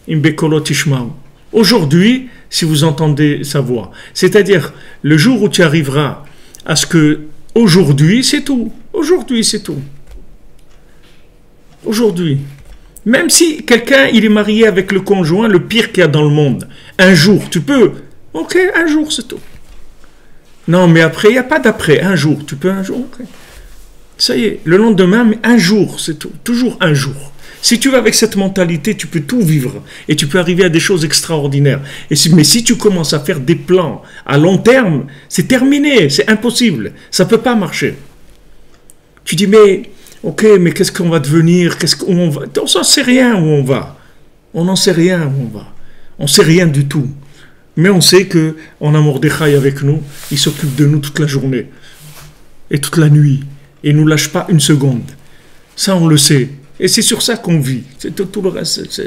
imbekolo tishmau. Aujourd'hui, si vous entendez sa voix. C'est-à-dire, le jour où tu arriveras à ce que, aujourd'hui, c'est tout. Aujourd'hui, c'est tout. Aujourd'hui. Même si quelqu'un, il est marié avec le conjoint, le pire qu'il y a dans le monde. Un jour, tu peux. Ok, un jour, c'est tout. Non, mais après, il n'y a pas d'après. Un jour, tu peux un jour. Okay. Ça y est, le lendemain, mais un jour, c'est tout. Toujours un jour. Si tu vas avec cette mentalité, tu peux tout vivre et tu peux arriver à des choses extraordinaires. Mais si tu commences à faire des plans à long terme, c'est terminé, c'est impossible. Ça ne peut pas marcher. Tu dis, mais ok, mais qu'est-ce qu'on va devenir? Où on va? On n'en sait rien où on va. On n'en sait rien où on va. On ne sait rien du tout. Mais on sait qu'on a Mordechai avec nous, il s'occupe de nous toute la journée et toute la nuit. Et il ne nous lâche pas une seconde. Ça, on le sait. Et c'est sur ça qu'on vit. Tout le reste,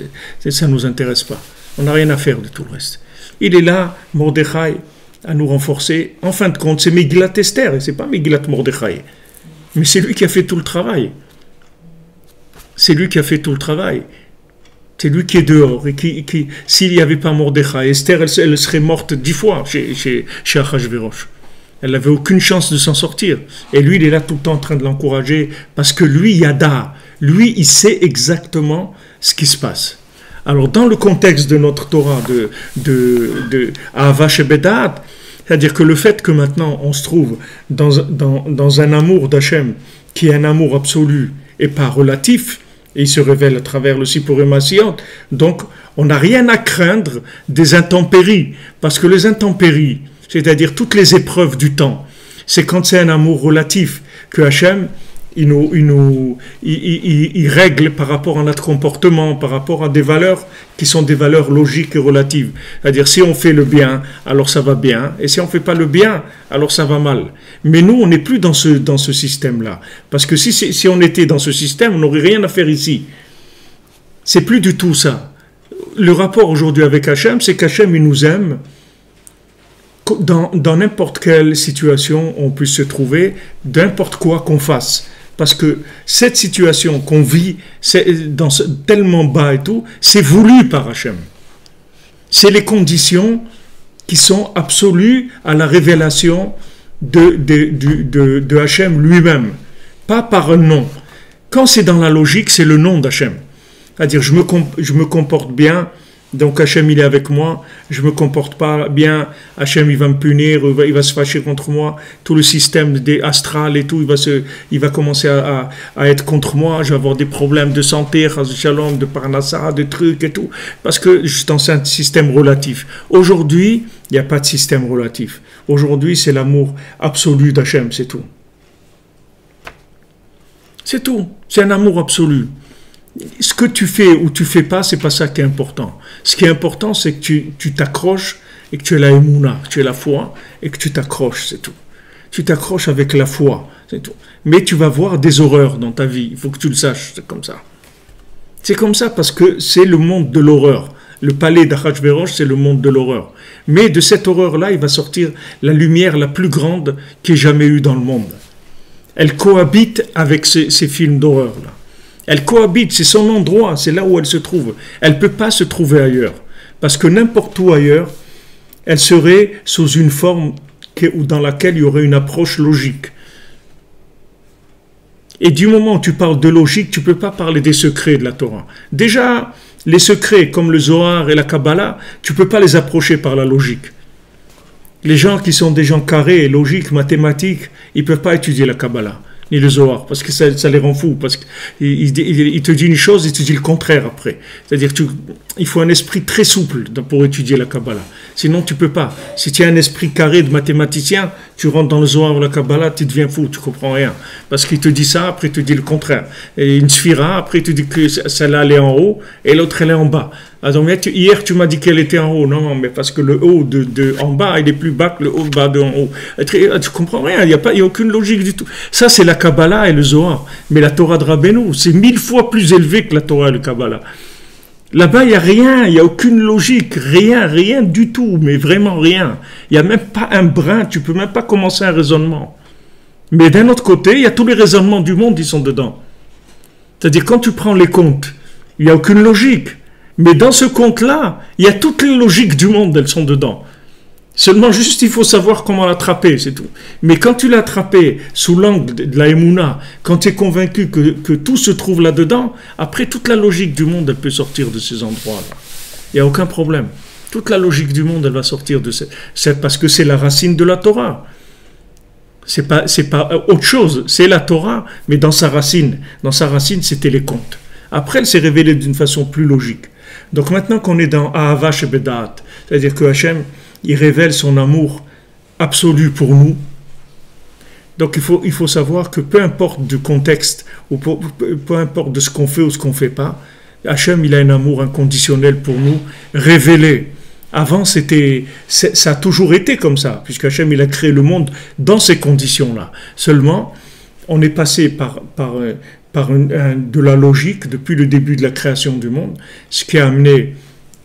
ça ne nous intéresse pas. On n'a rien à faire de tout le reste. Il est là, Mordechai, à nous renforcer. En fin de compte, c'est Megillat Esther, et ce n'est pas Megillat Mordechai. Mais c'est lui qui a fait tout le travail. C'est lui qui a fait tout le travail. C'est lui qui est dehors. Et s'il n'y avait pas Mordechai, Esther, elle serait morte 10 fois chez Achashverosh. Elle n'avait aucune chance de s'en sortir. Et lui, il est là tout le temps en train de l'encourager, parce que lui, Yada, lui, il sait exactement ce qui se passe. Alors, dans le contexte de notre Torah, de Ahava Shebedat, c'est-à-dire que le fait que maintenant on se trouve dans un amour d'Hachem, qui est un amour absolu et pas relatif, et il se révèle à travers le Sipurim Asiyot, donc on n'a rien à craindre des intempéries, parce que les intempéries, c'est-à-dire toutes les épreuves du temps, c'est quand c'est un amour relatif que Hachem, il règle par rapport à notre comportement, par rapport à des valeurs qui sont des valeurs logiques et relatives. C'est-à-dire, si on fait le bien, alors ça va bien, et si on ne fait pas le bien, alors ça va mal. Mais nous, on n'est plus dans ce système-là. Parce que si on était dans ce système, on n'aurait rien à faire ici. C'est plus du tout ça. Le rapport aujourd'hui avec Hachem, c'est qu'Hachem, il nous aime dans n'importe quelle situation on puisse se trouver, n'importe quoi qu'on fasse. Parce que cette situation qu'on vit, tellement bas et tout, c'est voulu par Hachem. C'est les conditions qui sont absolues à la révélation de Hachem lui-même, pas par un nom. Quand c'est dans la logique, c'est le nom d'Hachem. C'est-à-dire, je me comporte bien, donc Hachem il est avec moi, je me comporte pas bien, Hachem il va me punir, il va se fâcher contre moi, tout le système des astrales et tout, il va commencer à être contre moi, je vais avoir des problèmes de santé, shalom, de parnassa, de trucs et tout, parce que je suis dans un système relatif. Aujourd'hui, il n'y a pas de système relatif. Aujourd'hui, c'est l'amour absolu d'Hachem, c'est tout. C'est tout, c'est un amour absolu. Ce que tu fais ou tu fais pas, c'est pas ça qui est important. Ce qui est important, c'est que tu t'accroches et que tu as la émouna, que tu as la foi et que tu t'accroches, c'est tout. Tu t'accroches avec la foi, c'est tout. Mais tu vas voir des horreurs dans ta vie, il faut que tu le saches, c'est comme ça. C'est comme ça parce que c'est le monde de l'horreur. Le palais d'Achashverosh, c'est le monde de l'horreur. Mais de cette horreur-là, il va sortir la lumière la plus grande qu'il y ait jamais eu dans le monde. Elle cohabite avec ces films d'horreur-là. Elle cohabite, c'est son endroit, c'est là où elle se trouve. Elle ne peut pas se trouver ailleurs. Parce que n'importe où ailleurs, elle serait sous une forme dans laquelle il y aurait une approche logique. Et du moment où tu parles de logique, tu ne peux pas parler des secrets de la Torah. Déjà, les secrets comme le Zohar et la Kabbalah, tu ne peux pas les approcher par la logique. Les gens qui sont des gens carrés, logiques, mathématiques, ils ne peuvent pas étudier la Kabbalah. Ni le Zohar, parce que ça les rend fous, parce qu'il te dit une chose, il te dit le contraire après. C'est-à-dire il faut un esprit très souple pour étudier la Kabbalah. Sinon, tu ne peux pas. Si tu as un esprit carré de mathématicien, tu rentres dans le Zohar ou la Kabbalah, tu deviens fou, tu ne comprends rien. Parce qu'il te dit ça, après il te dit le contraire. Et une sphira, après il te dit que celle-là elle est en haut, et l'autre elle est en bas. Alors, hier tu m'as dit qu'elle était en haut. Non, mais parce que le haut de en bas, il est plus bas que le haut de bas de en haut. Tu comprends rien, il n'y a aucune logique du tout. Ça, c'est la Kabbalah et le Zohar. Mais la Torah de Rabbeinu, c'est 1000 fois plus élevé que la Torah et le Kabbalah. Là-bas, il n'y a rien, il n'y a aucune logique, rien du tout, mais vraiment rien. Il n'y a même pas un brin, tu ne peux même pas commencer un raisonnement. Mais d'un autre côté, il y a tous les raisonnements du monde qui sont dedans. C'est-à-dire, quand tu prends les comptes, il n'y a aucune logique. Mais dans ce compte-là, il y a toutes les logiques du monde, elles sont dedans. Seulement, juste, il faut savoir comment l'attraper, c'est tout. Mais quand tu l'as attrapé sous l'angle de la Emouna, quand tu es convaincu que tout se trouve là-dedans, après, toute la logique du monde, elle peut sortir de ces endroits-là. Il n'y a aucun problème. Toute la logique du monde, elle va sortir de c'est parce que c'est la racine de la Torah. C'est pas autre chose. C'est la Torah, mais dans sa racine. Dans sa racine, c'était les contes. Après, elle s'est révélée d'une façon plus logique. Donc maintenant qu'on est dans Ahava Shebedat, c'est-à-dire que Hachem, il révèle son amour absolu pour nous. Donc il faut savoir que peu importe du contexte, ou peu importe de ce qu'on fait ou ce qu'on ne fait pas, Hachem, il a un amour inconditionnel pour nous, révélé. Avant, ça a toujours été comme ça, puisque Hachem, il a créé le monde dans ces conditions-là. Seulement, on est passé par de la logique depuis le début de la création du monde, ce qui a amené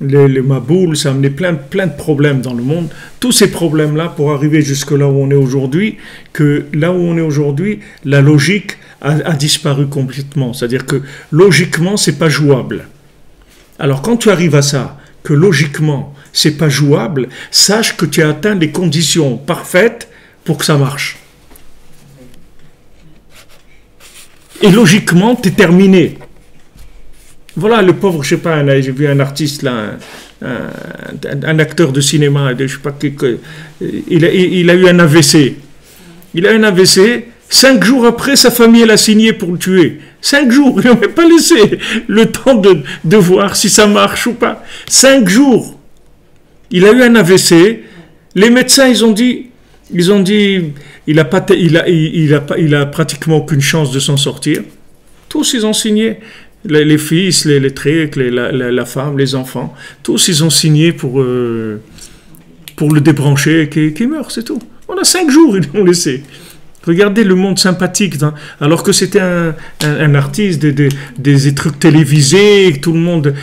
les maboules, ça a amené plein de problèmes dans le monde. Tous ces problèmes-là, pour arriver jusque là où on est aujourd'hui, que là où on est aujourd'hui, la logique a disparu complètement. C'est-à-dire que logiquement, c'est pas jouable. Alors quand tu arrives à ça, que logiquement, c'est pas jouable, sache que tu as atteint les conditions parfaites pour que ça marche. Et logiquement, tu es terminé. Voilà, le pauvre, je sais pas, j'ai vu un artiste là, un acteur de cinéma, je sais pas, il a eu un AVC. Il a eu un AVC, 5 jours après, sa famille, elle a signé pour le tuer. 5 jours, il n'a même pas laissé le temps de voir si ça marche ou pas. 5 jours. Il a eu un AVC, les médecins, ils ont dit, il a pratiquement aucune chance de s'en sortir. Tous, ils ont signé. Les fils, les trucs, la femme, les enfants, tous ils ont signé pour le débrancher et qu'il meurt, c'est tout. On a 5 jours, ils l'ont laissé. Regardez le monde sympathique, hein, alors que c'était un artiste, des trucs télévisés, tout le monde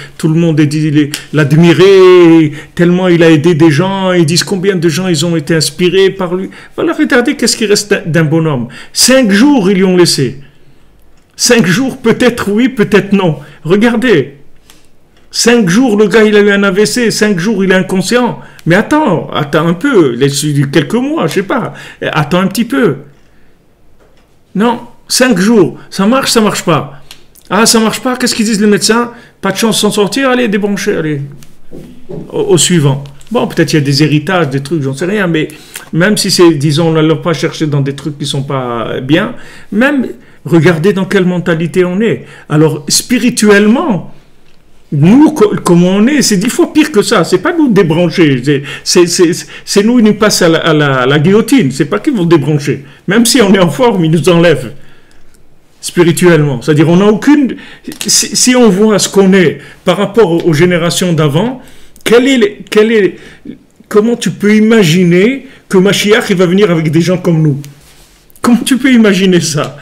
l'admirait, tellement il a aidé des gens, ils disent combien de gens ils ont été inspirés par lui. Voilà, regardez qu'est-ce qui reste d'un bonhomme. 5 jours, ils lui ont laissé. 5 jours, peut-être oui, peut-être non. Regardez. 5 jours, le gars, il a eu un AVC. 5 jours, il est inconscient. Mais attends un peu. Quelques mois, je sais pas. Attends un petit peu. Non, 5 jours. Ça marche pas. Ah, ça marche pas. Qu'est-ce qu'ils disent les médecins? Pas de chance de s'en sortir. Allez, débrancher, allez. Au suivant. Bon, peut-être il y a des héritages, des trucs, j'en sais rien. Mais même si c'est, disons, on ne l'a pas cherché dans des trucs qui sont pas bien, même... Regardez dans quelle mentalité on est. Alors, spirituellement, nous, comment on est, c'est 10 fois pire que ça. C'est pas nous débrancher. C'est nous, ils nous passent à la guillotine. C'est pas qu'ils vont débrancher. Même si on est en forme, ils nous enlèvent. Spirituellement. C'est-à-dire, on n'a aucune... Si on voit ce qu'on est par rapport aux générations d'avant, comment tu peux imaginer que Mashiach, il va venir avec des gens comme nous? Comment tu peux imaginer ça?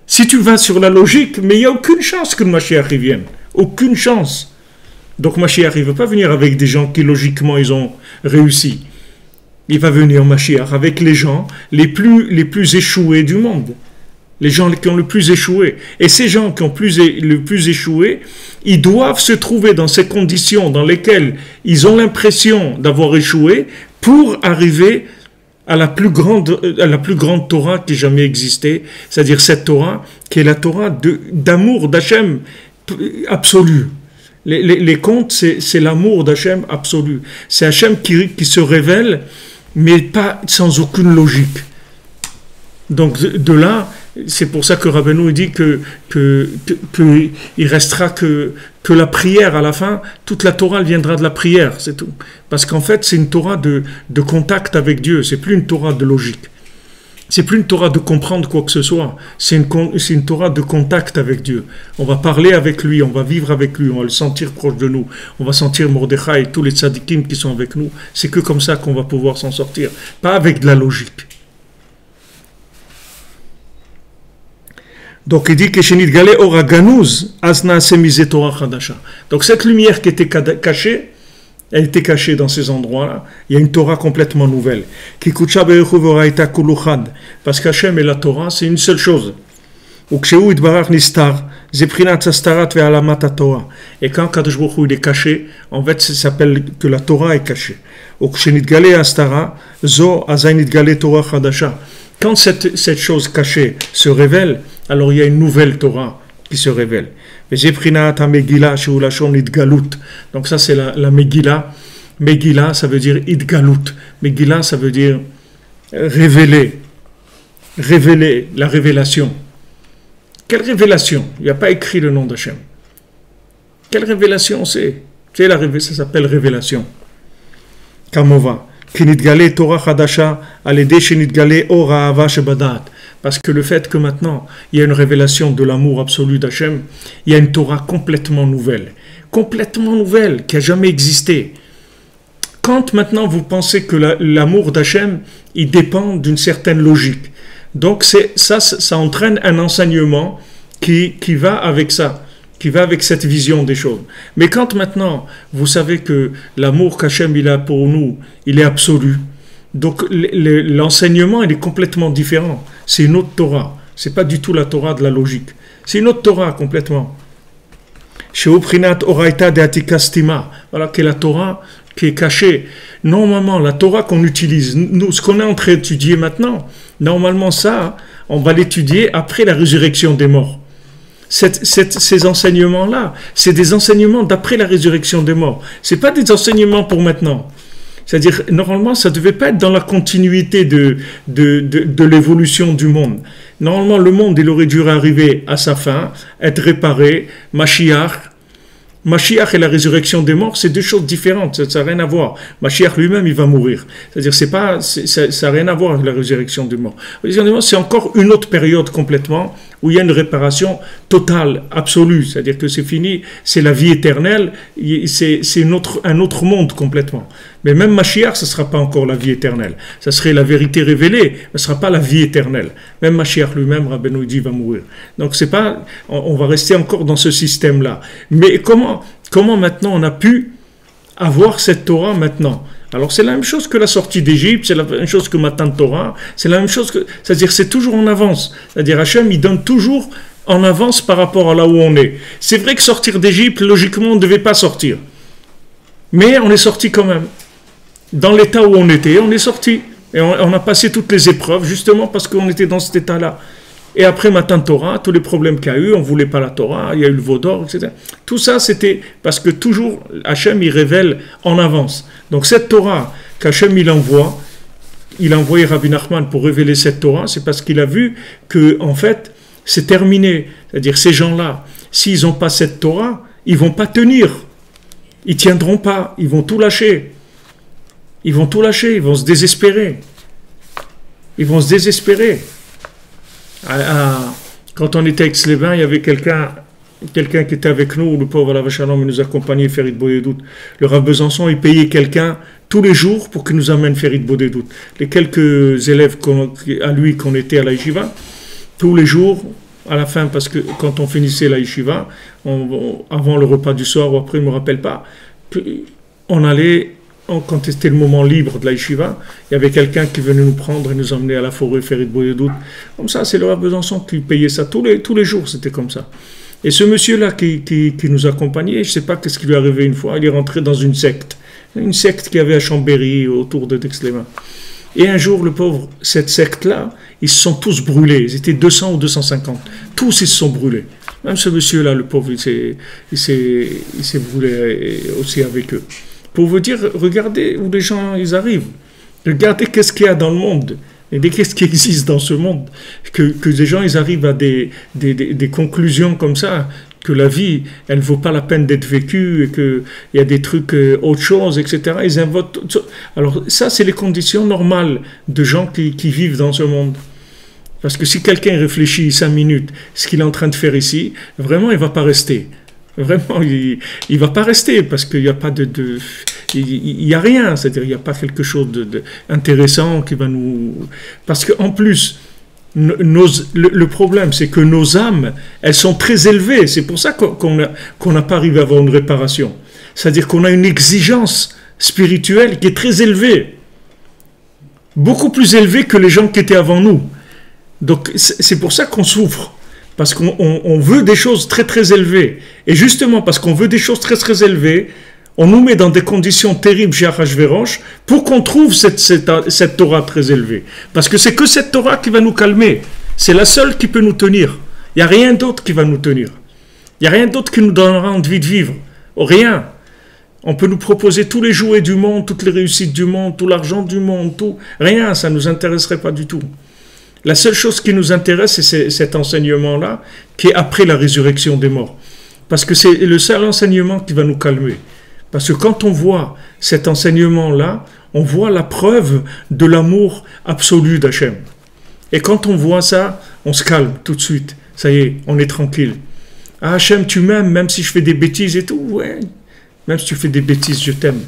Si tu vas sur la logique, mais il n'y a aucune chance que le Mashiach y vienne. Aucune chance. Donc Mashiach, il ne va pas venir avec des gens qui logiquement ils ont réussi. Il va venir Mashiach avec les gens les plus échoués du monde. Les gens qui ont le plus échoué. Et ces gens qui ont le plus échoué, ils doivent se trouver dans ces conditions dans lesquelles ils ont l'impression d'avoir échoué pour arriver à la plus grande Torah qui ait jamais existé, c'est-à-dire cette Torah qui est la Torah d'amour d'Hachem absolu. Les contes, c'est l'amour d'Hachem absolu. C'est Hachem qui se révèle, mais pas sans aucune logique. Donc de là, c'est pour ça que Rabbeinu dit que il restera que la prière à la fin, toute la Torah elle viendra de la prière, c'est tout. Parce qu'en fait, c'est une Torah de contact avec Dieu, c'est plus une Torah de logique. C'est plus une Torah de comprendre quoi que ce soit, c'est une Torah de contact avec Dieu. On va parler avec lui, on va vivre avec lui, on va le sentir proche de nous, on va sentir Mordechai et tous les tzadikim qui sont avec nous. C'est que comme ça qu'on va pouvoir s'en sortir, pas avec de la logique. Donc il dit que Shenit Galé Ora Ganouz Asna Semize Torah Chadasha. Donc cette lumière qui était cachée, elle était cachée dans ces endroits-là. Il y a une Torah complètement nouvelle. Ki Kutsha Be'echu V'Oraita Kuluchad. Parce qu'Hachem et la Torah, c'est une seule chose. Uksheu Itbarach Nistar Zeprinat Sastarat Ve'alamat Torah. Et quand Kadosh Baruch Hu il est caché, en fait, ça s'appelle que la Torah est cachée. Ukshenit Galé Astara Zo Azainit Galé Torah Chadasha. Quand cette chose cachée se révèle, alors il y a une nouvelle Torah qui se révèle. Donc ça c'est la Megillah. Megillah ça veut dire Idgalut. Megillah ça veut dire révéler. Révéler, la révélation. Quelle révélation? Il n'y a pas écrit le nom d'Hachem. Quelle révélation c'est? C'est la révélation, ça s'appelle révélation. Kamova. Kinitgale Torah Hadasha, Alede Shinitgale Ora Ava Shebadat. Parce que le fait que maintenant, il y a une révélation de l'amour absolu d'Hachem, il y a une Torah complètement nouvelle, qui n'a jamais existé. Quand maintenant vous pensez que l'amour d'Hachem, il dépend d'une certaine logique, donc ça entraîne un enseignement qui va avec ça, qui va avec cette vision des choses. Mais quand maintenant vous savez que l'amour qu'Hachem il a pour nous, il est absolu, donc l'enseignement il est complètement différent. C'est une autre Torah. C'est pas du tout la Torah de la logique. C'est une autre Torah complètement. Sheuprinat oraita de atikastima. Voilà qui est la Torah qui est cachée. Normalement, la Torah qu'on utilise, nous, ce qu'on est en train d'étudier maintenant, normalement ça, on va l'étudier après la résurrection des morts. Ces enseignements-là, c'est des enseignements d'après la résurrection des morts. C'est pas des enseignements pour maintenant. C'est-à-dire, normalement, ça ne devait pas être dans la continuité de l'évolution du monde. Normalement, le monde, il aurait dû arriver à sa fin, être réparé, Mashiach. Mashiach et la résurrection des morts, c'est deux choses différentes, ça n'a rien à voir. Mashiach lui-même, il va mourir. C'est-à-dire, ça n'a rien à voir avec la résurrection des morts. La résurrection des morts, c'est encore une autre période complètement, où il y a une réparation totale, absolue. C'est-à-dire que c'est fini, c'est la vie éternelle, c'est un autre monde complètement. Mais même Mashiach, ce ne sera pas encore la vie éternelle. Ça serait la vérité révélée, mais ce ne sera pas la vie éternelle. Même Mashiach lui-même, Rabbeinu dit, va mourir. Donc c'est pas, on va rester encore dans ce système-là. Mais comment maintenant on a pu avoir cette Torah maintenant? Alors c'est la même chose que la sortie d'Égypte, c'est la même chose que Matan Torah, c'est la même chose que, c'est-à-dire c'est toujours en avance. C'est-à-dire Hachem, il donne toujours en avance par rapport à là où on est. C'est vrai que sortir d'Égypte, logiquement, on ne devait pas sortir. Mais on est sorti quand même. Dans l'état où on était, on est sorti. Et on a passé toutes les épreuves, justement parce qu'on était dans cet état-là. Et après Matan Torah, tous les problèmes qu'il y a eu, on ne voulait pas la Torah, il y a eu le veau d'or, etc. Tout ça, c'était parce que toujours, Hachem, il révèle en avance. Donc cette Torah qu'Hachem, il a envoyé Rabbi Nachman pour révéler cette Torah, c'est parce qu'il a vu que, en fait, c'est terminé. C'est-à-dire, ces gens-là, s'ils n'ont pas cette Torah, ils ne vont pas tenir. Ils ne tiendront pas, ils vont tout lâcher. Ils vont tout lâcher, ils vont se désespérer. Ils vont se désespérer. Quand on était à Aix-les-Bains, il y avait quelqu'un qui était avec nous, le pauvre Alav Shalom, il nous accompagnait, Ferit Bodedout. Le Rav Besançon, il payait quelqu'un tous les jours pour qu'il nous amène Ferit Bodedout. Les quelques élèves à lui qu'on était à la Yeshiva, tous les jours, à la fin, parce que quand on finissait la Yeshiva, avant le repas du soir ou après, je ne me rappelle pas, on allait, quand c'était le moment libre de la Yeshiva, il y avait quelqu'un qui venait nous prendre et nous emmener à la forêt Ferit Bodedout. Comme ça, c'est le Rav Besançon qui payait ça tous les jours, c'était comme ça. Et ce monsieur-là qui nous accompagnait, je ne sais pas qu'est-ce qui lui est arrivé une fois, il est rentré dans une secte qu'il y avait à Chambéry, autour de Aix-les-Bains. Et un jour, le pauvre, cette secte-là, ils se sont tous brûlés, ils étaient 200 ou 250, tous ils se sont brûlés. Même ce monsieur-là, le pauvre, il s'est brûlé aussi avec eux. Pour vous dire, regardez où les gens ils arrivent, regardez qu'est-ce qu'il y a dans le monde. Et qu'est-ce qui existe dans ce monde, que des gens ils arrivent à des conclusions comme ça, que la vie elle ne vaut pas la peine d'être vécue, et qu'il y a des trucs autre chose, etc. Ils inventent. Alors ça c'est les conditions normales de gens qui vivent dans ce monde. Parce que si quelqu'un réfléchit 5 minutes ce qu'il est en train de faire ici, vraiment il ne va pas rester. Vraiment, il ne va pas rester parce qu'il n'y a pas il n'y a rien, c'est-à-dire il n'y a pas quelque chose d'intéressant qui va nous... Parce qu'en plus, le problème, c'est que nos âmes, elles sont très élevées. C'est pour ça qu'on n'a pas arrivé à avoir une réparation. C'est-à-dire qu'on a une exigence spirituelle qui est très élevée. Beaucoup plus élevée que les gens qui étaient avant nous. Donc, c'est pour ça qu'on souffre. Parce qu'on veut des choses très très élevées. Et justement, parce qu'on veut des choses très très élevées, on nous met dans des conditions terribles chez Achashverosh pour qu'on trouve cette Torah très élevée. Parce que c'est que cette Torah qui va nous calmer. C'est la seule qui peut nous tenir. Il n'y a rien d'autre qui va nous tenir. Il n'y a rien d'autre qui nous donnera envie de vivre. Rien. On peut nous proposer tous les jouets du monde, toutes les réussites du monde, tout l'argent du monde, tout. Rien, ça ne nous intéresserait pas du tout. La seule chose qui nous intéresse, c'est cet enseignement-là, qui est après la résurrection des morts. Parce que c'est le seul enseignement qui va nous calmer. Parce que quand on voit cet enseignement-là, on voit la preuve de l'amour absolu d'Hachem. Et quand on voit ça, on se calme tout de suite. Ça y est, on est tranquille. Ah Hachem, tu m'aimes, même si je fais des bêtises et tout. Ouais, même si tu fais des bêtises, je t'aime.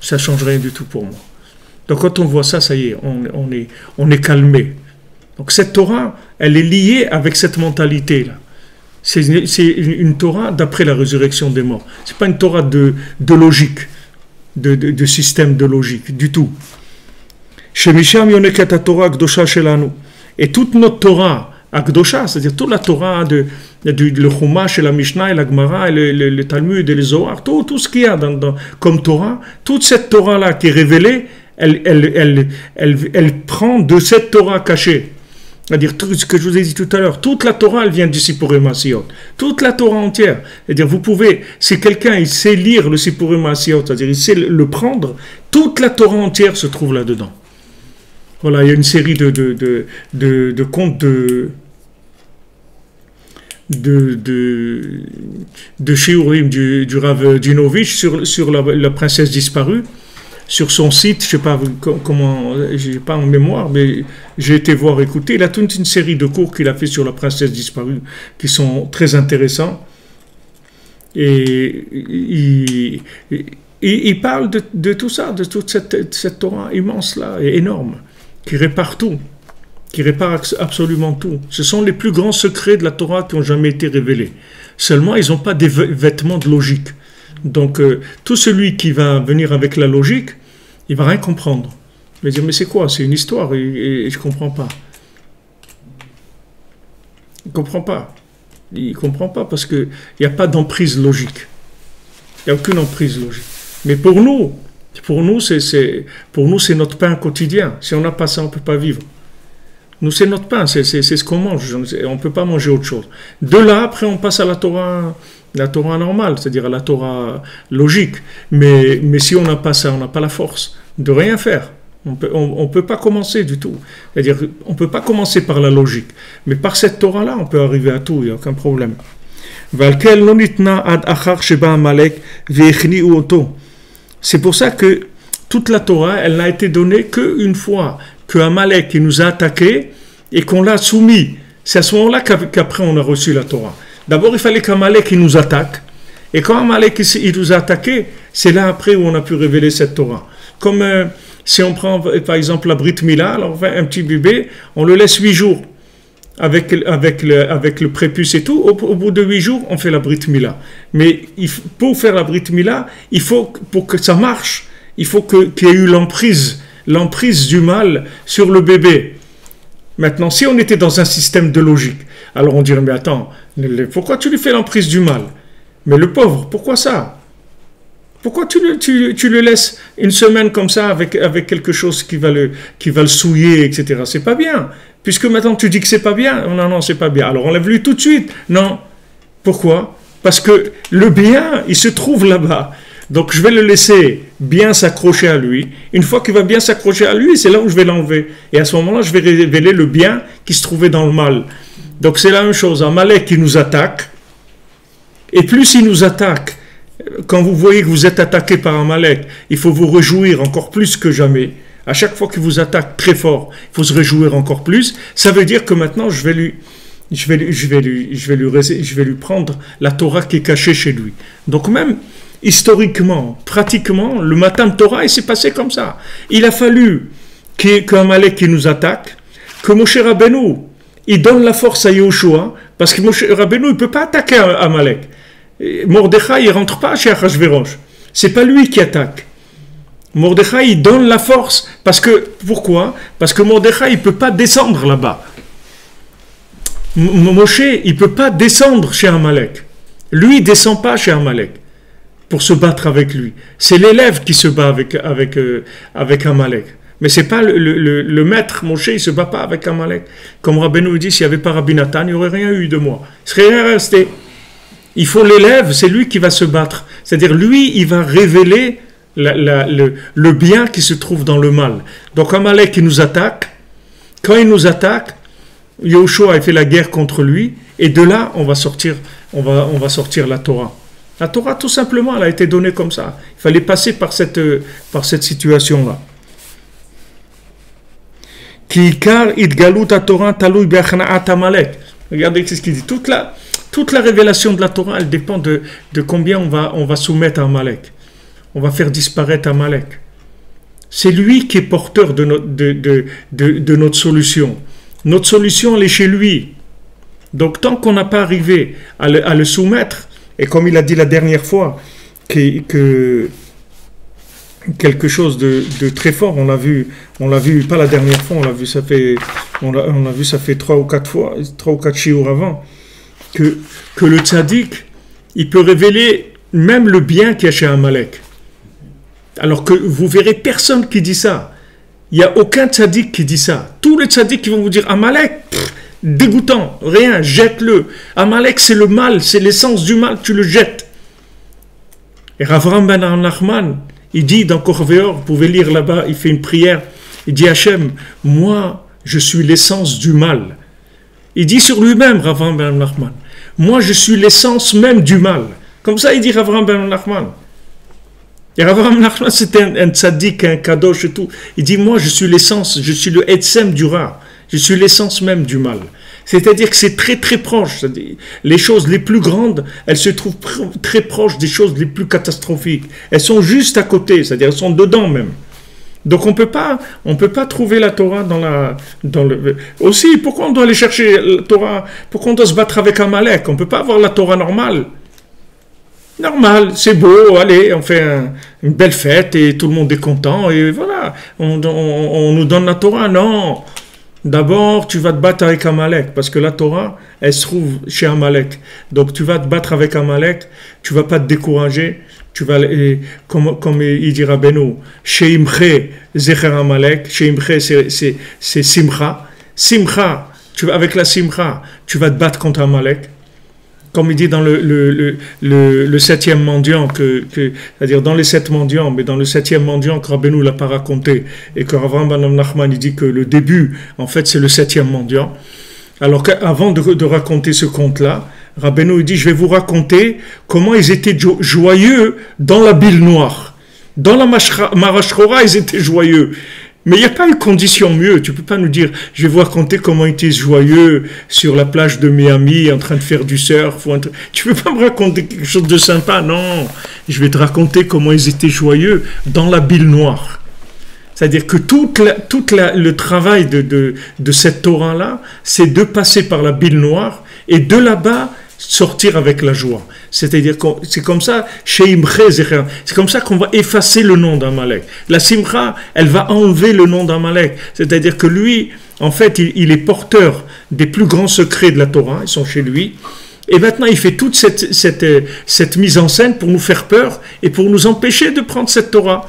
Ça ne change rien du tout pour moi. Donc quand on voit ça, ça y est, on est calmé. Donc cette Torah, elle est liée avec cette mentalité-là. C'est une Torah d'après la résurrection des morts. Ce n'est pas une Torah de logique, de système de logique, du tout. Et toute notre Torah, Akdosha, c'est-à-dire toute la Torah, le Chumash et la Mishnah et la Gemara et le Talmud et le Zohar, tout ce qu'il y a comme Torah, toute cette Torah-là qui est révélée, elle prend de cette Torah cachée. C'est-à-dire tout ce que je vous ai dit tout à l'heure, toute la Torah, elle vient du Sipurim Asiyot. Toute la Torah entière. C'est-à-dire, vous pouvez, si quelqu'un il sait lire le Sipurim Asiyot, c'est-à-dire il sait le prendre, toute la Torah entière se trouve là-dedans. Voilà, il y a une série de contes de Shiurim du Rav Dinovich sur la princesse disparue. Sur son site, je ne sais pas comment, je n'ai pas en mémoire, mais j'ai été voir, écouter. Il a toute une série de cours qu'il a fait sur la princesse disparue qui sont très intéressants. Et il parle de tout ça, de toute cette Torah immense-là, et énorme, qui répare tout, qui répare absolument tout. Ce sont les plus grands secrets de la Torah qui ont jamais été révélés. Seulement, ils n'ont pas des vêtements de logique. Donc, tout celui qui va venir avec la logique, il va rien comprendre. Il va dire, mais c'est quoi? C'est une histoire et je ne comprends pas. Il ne comprend pas. Il ne comprend pas parce qu'il n'y a pas d'emprise logique. Il n'y a aucune emprise logique. Mais pour nous, c'est notre pain quotidien. Si on n'a pas ça, on ne peut pas vivre. Nous, c'est notre pain, c'est ce qu'on mange. On ne peut pas manger autre chose. De là, après, on passe à la Torah normale, c'est-à-dire à la Torah logique. Mais si on n'a pas ça, on n'a pas la force de rien faire. On peut pas commencer du tout. C'est-à-dire, on ne peut pas commencer par la logique. Mais par cette Torah-là, on peut arriver à tout, il n'y a aucun problème. C'est pour ça que toute la Torah, elle n'a été donnée qu'une fois que Amalek nous a attaqué et qu'on l'a soumis. C'est à ce moment-là qu'après on a reçu la Torah. D'abord, il fallait qu'Amalek nous attaque. Et quand Amalek il nous a attaqué, c'est là après où on a pu révéler cette Torah. Comme si on prend par exemple la Brit Mila, alors un petit bébé, on le laisse 8 jours avec le prépuce et tout. Au bout de 8 jours, on fait la Brit Mila. Mais pour faire la Brit Mila, il faut, pour que ça marche, il faut qu'il y ait eu l'emprise du mal sur le bébé. Maintenant, si on était dans un système de logique, alors on dirait, mais attends, pourquoi tu lui fais l'emprise du mal? Mais le pauvre, pourquoi ça? Pourquoi tu le laisses une semaine comme ça avec quelque chose qui va le souiller, etc. C'est pas bien. Puisque maintenant tu dis que c'est pas bien. Non, c'est pas bien. Alors enlève-lui tout de suite. Non. Pourquoi? Parce que le bien, il se trouve là-bas. Donc je vais le laisser bien s'accrocher à lui. Une fois qu'il va bien s'accrocher à lui, c'est là où je vais l'enlever. Et à ce moment-là, je vais révéler le bien qui se trouvait dans le mal. Donc c'est la même chose. Amalek qui nous attaque. Et plus il nous attaque, quand vous voyez que vous êtes attaqué par Amalek, il faut vous réjouir encore plus que jamais. À chaque fois qu'il vous attaque très fort, il faut se réjouir encore plus. Ça veut dire que maintenant, je vais lui prendre la Torah qui est cachée chez lui. Donc même historiquement, pratiquement, le matin de Torah, il s'est passé comme ça. Il a fallu qu'Amalek qui nous attaque, que Moshe Rabbeinu, il donne la force à Yehoshua, parce que Moshe Rabbeinu, il ne peut pas attaquer Amalek. Mordechai, il ne rentre pas chez Achashverosh. C'est pas lui qui attaque. Mordechai, il donne la force. Pourquoi? Parce que Mordechai, il ne peut pas descendre là-bas. Moshe, il ne peut pas descendre chez Amalek. Lui, il ne descend pas chez Amalek pour se battre avec lui. C'est l'élève qui se bat avec Amalek. Mais ce n'est pas le maître, Moshe, il ne se bat pas avec Amalek. Comme Rabbeinu dit, s'il n'y avait pas Rabbi Nathan, il n'y aurait rien eu de moi. Il ne serait rien resté. Il faut l'élève, c'est lui qui va se battre. C'est-à-dire, lui, il va révéler le bien qui se trouve dans le mal. Donc, Amalek, il nous attaque. Quand il nous attaque, Yehoshua a fait la guerre contre lui. Et de là, on va sortir la Torah. La Torah, tout simplement, elle a été donnée comme ça. Il fallait passer par cette situation-là. Regardez ce qu'il dit. Toute la révélation de la Torah, elle dépend de combien on va soumettre Amalek. On va faire disparaître Amalek. C'est lui qui est porteur de notre solution. Notre solution, elle est chez lui. Donc, tant qu'on n'a pas arrivé à le soumettre, et comme il a dit la dernière fois, que quelque chose de très fort, on l'a vu, pas la dernière fois, on l'a vu, ça fait 3 ou 4 chiours avant, que le tzaddik, il peut révéler même le bien qu'il y a chez Amalek. Alors que vous verrez personne qui dit ça. Il n'y a aucun tzaddik qui dit ça. Tous les tzaddiks qui vont vous dire Amalek, dégoûtant, rien, jette-le. Amalek, c'est le mal, c'est l'essence du mal, tu le jettes. Et Ravram ben Nachman, il dit dans Korveor, vous pouvez lire là-bas, il fait une prière, il dit Hachem, moi, je suis l'essence du mal. Il dit sur lui-même, Ravram ben Nachman, moi, je suis l'essence même du mal. Comme ça, il dit Ravram ben Nachman. Et Ravram Nachman, c'était un tzaddik, un kadosh et tout. Il dit, moi, je suis l'essence, je suis le etzem du ra. Je suis l'essence même du mal. C'est-à-dire que c'est très très proche. Les choses les plus grandes, elles se trouvent très proches des choses les plus catastrophiques. Elles sont juste à côté, c'est-à-dire elles sont dedans même. Donc on peut pas trouver la Torah dans le. Aussi, pourquoi on doit aller chercher la Torah? Pourquoi on doit se battre avec Amalek? On peut pas avoir la Torah normale. Normal, c'est beau, allez, on fait une belle fête et tout le monde est content et voilà, on nous donne la Torah. Non, d'abord tu vas te battre avec Amalek parce que la Torah, elle se trouve chez Amalek. Donc tu vas te battre avec Amalek, tu vas pas te décourager, tu vas, comme il dit Rabbeinu, Sheimche Zecher Amalek, Sheimche c'est Simcha. Simcha, avec la Simcha, tu vas te battre contre Amalek. Comme il dit dans le 7e mendiant, c'est-à-dire dans les 7 mendiants, mais dans le 7e mendiant que Rabbeinu l'a pas raconté, et que Ravram ben Nachman il dit que le début, en fait, c'est le 7e mendiant. Alors qu'avant de raconter ce conte-là, Rabbeinu il dit, je vais vous raconter comment ils étaient joyeux dans la bile noire. Dans la Marashchora, ils étaient joyeux. Mais il n'y a pas une condition mieux. Tu ne peux pas nous dire, je vais vous raconter comment ils étaient joyeux sur la plage de Miami en train de faire du surf. Tu ne peux pas me raconter quelque chose de sympa. Non, je vais te raconter comment ils étaient joyeux dans la bile noire. C'est-à-dire que tout le travail de cette Torah-là, c'est de passer par la bile noire et de là-bas sortir avec la joie. C'est-à-dire que c'est comme ça, c'est comme ça qu'on va effacer le nom d'Amalek. La Simcha, elle va enlever le nom d'Amalek. C'est-à-dire que lui, en fait, il est porteur des plus grands secrets de la Torah, ils sont chez lui. Et maintenant, il fait toute cette mise en scène pour nous faire peur et pour nous empêcher de prendre cette Torah.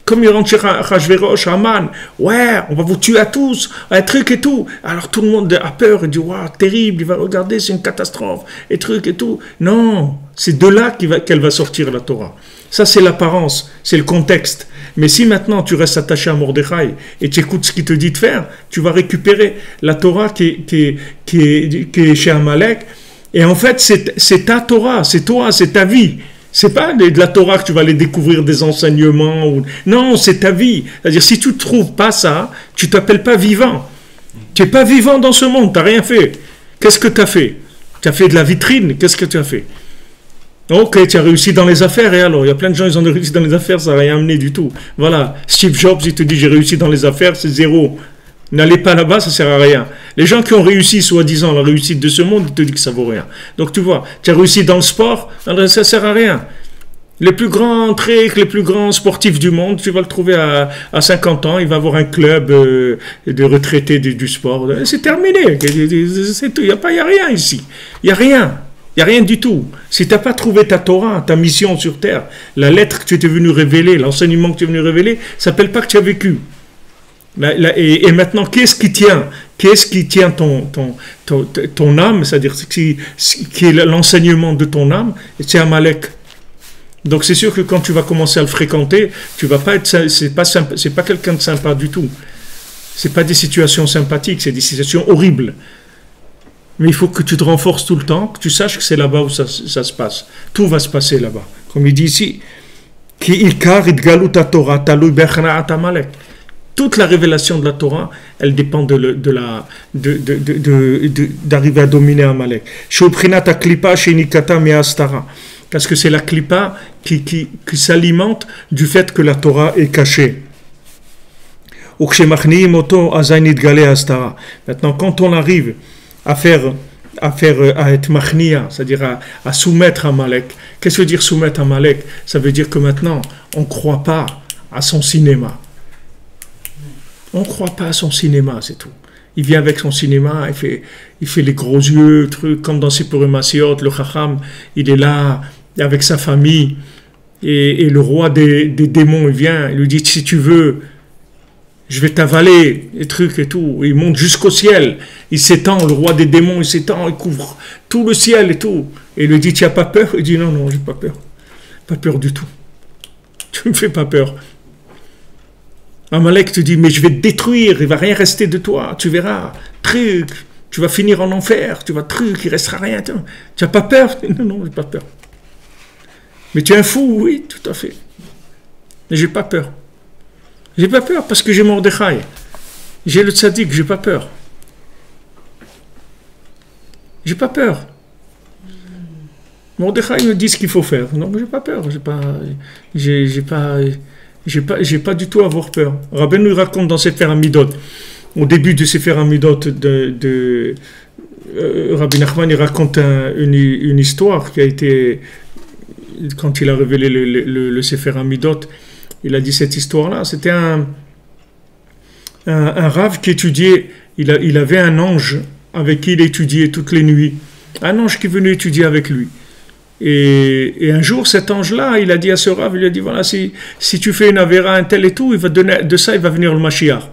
Comme il rentre chez Achashverosh, Haman, ouais, on va vous tuer à tous, un truc et tout. Alors tout le monde a peur et dit, waouh, terrible, il va regarder, c'est une catastrophe, et truc et tout. Non, c'est de là qu'elle va sortir la Torah. Ça, c'est l'apparence, c'est le contexte. Mais si maintenant tu restes attaché à Mordechai et tu écoutes ce qu'il te dit de faire, tu vas récupérer la Torah qui est chez Amalek. Et en fait, c'est ta Torah, c'est toi, c'est ta vie. C'est pas de la Torah que tu vas aller découvrir des enseignements. Non, c'est ta vie. C'est-à-dire, si tu ne trouves pas ça, tu ne t'appelles pas vivant. Tu n'es pas vivant dans ce monde, tu n'as rien fait. Qu'est-ce que tu as fait? Tu as fait de la vitrine, qu'est-ce que tu as fait? Ok, tu as réussi dans les affaires, et alors? Il y a plein de gens, ils ont réussi dans les affaires, ça n'a rien amené du tout. Voilà, Steve Jobs, il te dit, j'ai réussi dans les affaires, c'est zéro. N'allez pas là-bas, ça ne sert à rien. Les gens qui ont réussi, soi-disant, la réussite de ce monde, ils te disent que ça vaut rien. Donc tu vois, tu as réussi dans le sport, ça ne sert à rien. Les plus grands tricks, les plus grands sportifs du monde, tu vas le trouver à 50 ans, il va avoir un club de retraités du sport. C'est terminé, c'est tout. Il n'y a rien ici. Il n'y a rien. Il n'y a rien du tout. Si tu n'as pas trouvé ta Torah, ta mission sur terre, la lettre que tu étais venu révéler, l'enseignement que tu es venu révéler, ça ne s'appelle pas que tu as vécu. Et maintenant, qu'est-ce qui tient ton âme, c'est-à-dire qui est l'enseignement de ton âme? C'est Amalek. Donc c'est sûr que quand tu vas commencer à le fréquenter, tu vas pas être, c'est pas quelqu'un de sympa du tout. C'est pas des situations sympathiques, c'est des situations horribles. Mais il faut que tu te renforces tout le temps, que tu saches que c'est là-bas où ça se passe. Tout va se passer là-bas. Comme il dit ici, toute la révélation de la Torah, elle dépend d'arriver à dominer Amalek. Parce que c'est la klipa qui s'alimente du fait que la Torah est cachée. Maintenant, quand on arrive à être machnia, c'est-à-dire à soumettre Amalek. Qu'est-ce que veut dire soumettre Amalek? Ça veut dire que maintenant, on ne croit pas à son cinéma. On ne croit pas à son cinéma, c'est tout. Il vient avec son cinéma, il fait les gros yeux, trucs comme dans Sipurim Masiot, le Chacham, il est là avec sa famille, et le roi des démons, il vient, il lui dit, si tu veux, je vais t'avaler, les trucs et tout. Il monte jusqu'au ciel, il s'étend, le roi des démons, il s'étend, il couvre tout le ciel et tout. Et il lui dit, tu n'as pas peur? Il dit, non, non, j'ai pas peur. Pas peur du tout. Tu me fais pas peur. Amalek te dit, mais je vais te détruire, il va rien rester de toi, tu verras, truc, tu vas finir en enfer, tu vas truc, il restera rien. Tu n'as pas peur? Non, non, j'ai pas peur. Mais tu es un fou? Oui, tout à fait. Mais j'ai pas peur. J'ai pas peur parce que j'ai Mordechai. J'ai le tzaddik, j'ai pas peur. J'ai pas peur. Mordechai me dit ce qu'il faut faire. Non, j'ai pas peur. J'ai pas du tout à avoir peur. Rabbeinu nous raconte dans Sefer Hamidot, au début de Sefer Hamidot Rabbi Nachman, il raconte une histoire qui a été, quand il a révélé le Sefer Hamidot, il a dit cette histoire-là. C'était un Rav qui étudiait, il avait un ange avec qui il étudiait toutes les nuits. Un ange qui venait étudier avec lui. Et un jour, cet ange-là, il a dit à ce Rav, il lui a dit, voilà, si tu fais une avéra, un tel et tout, il va donner, de ça, il va venir le Mashiach.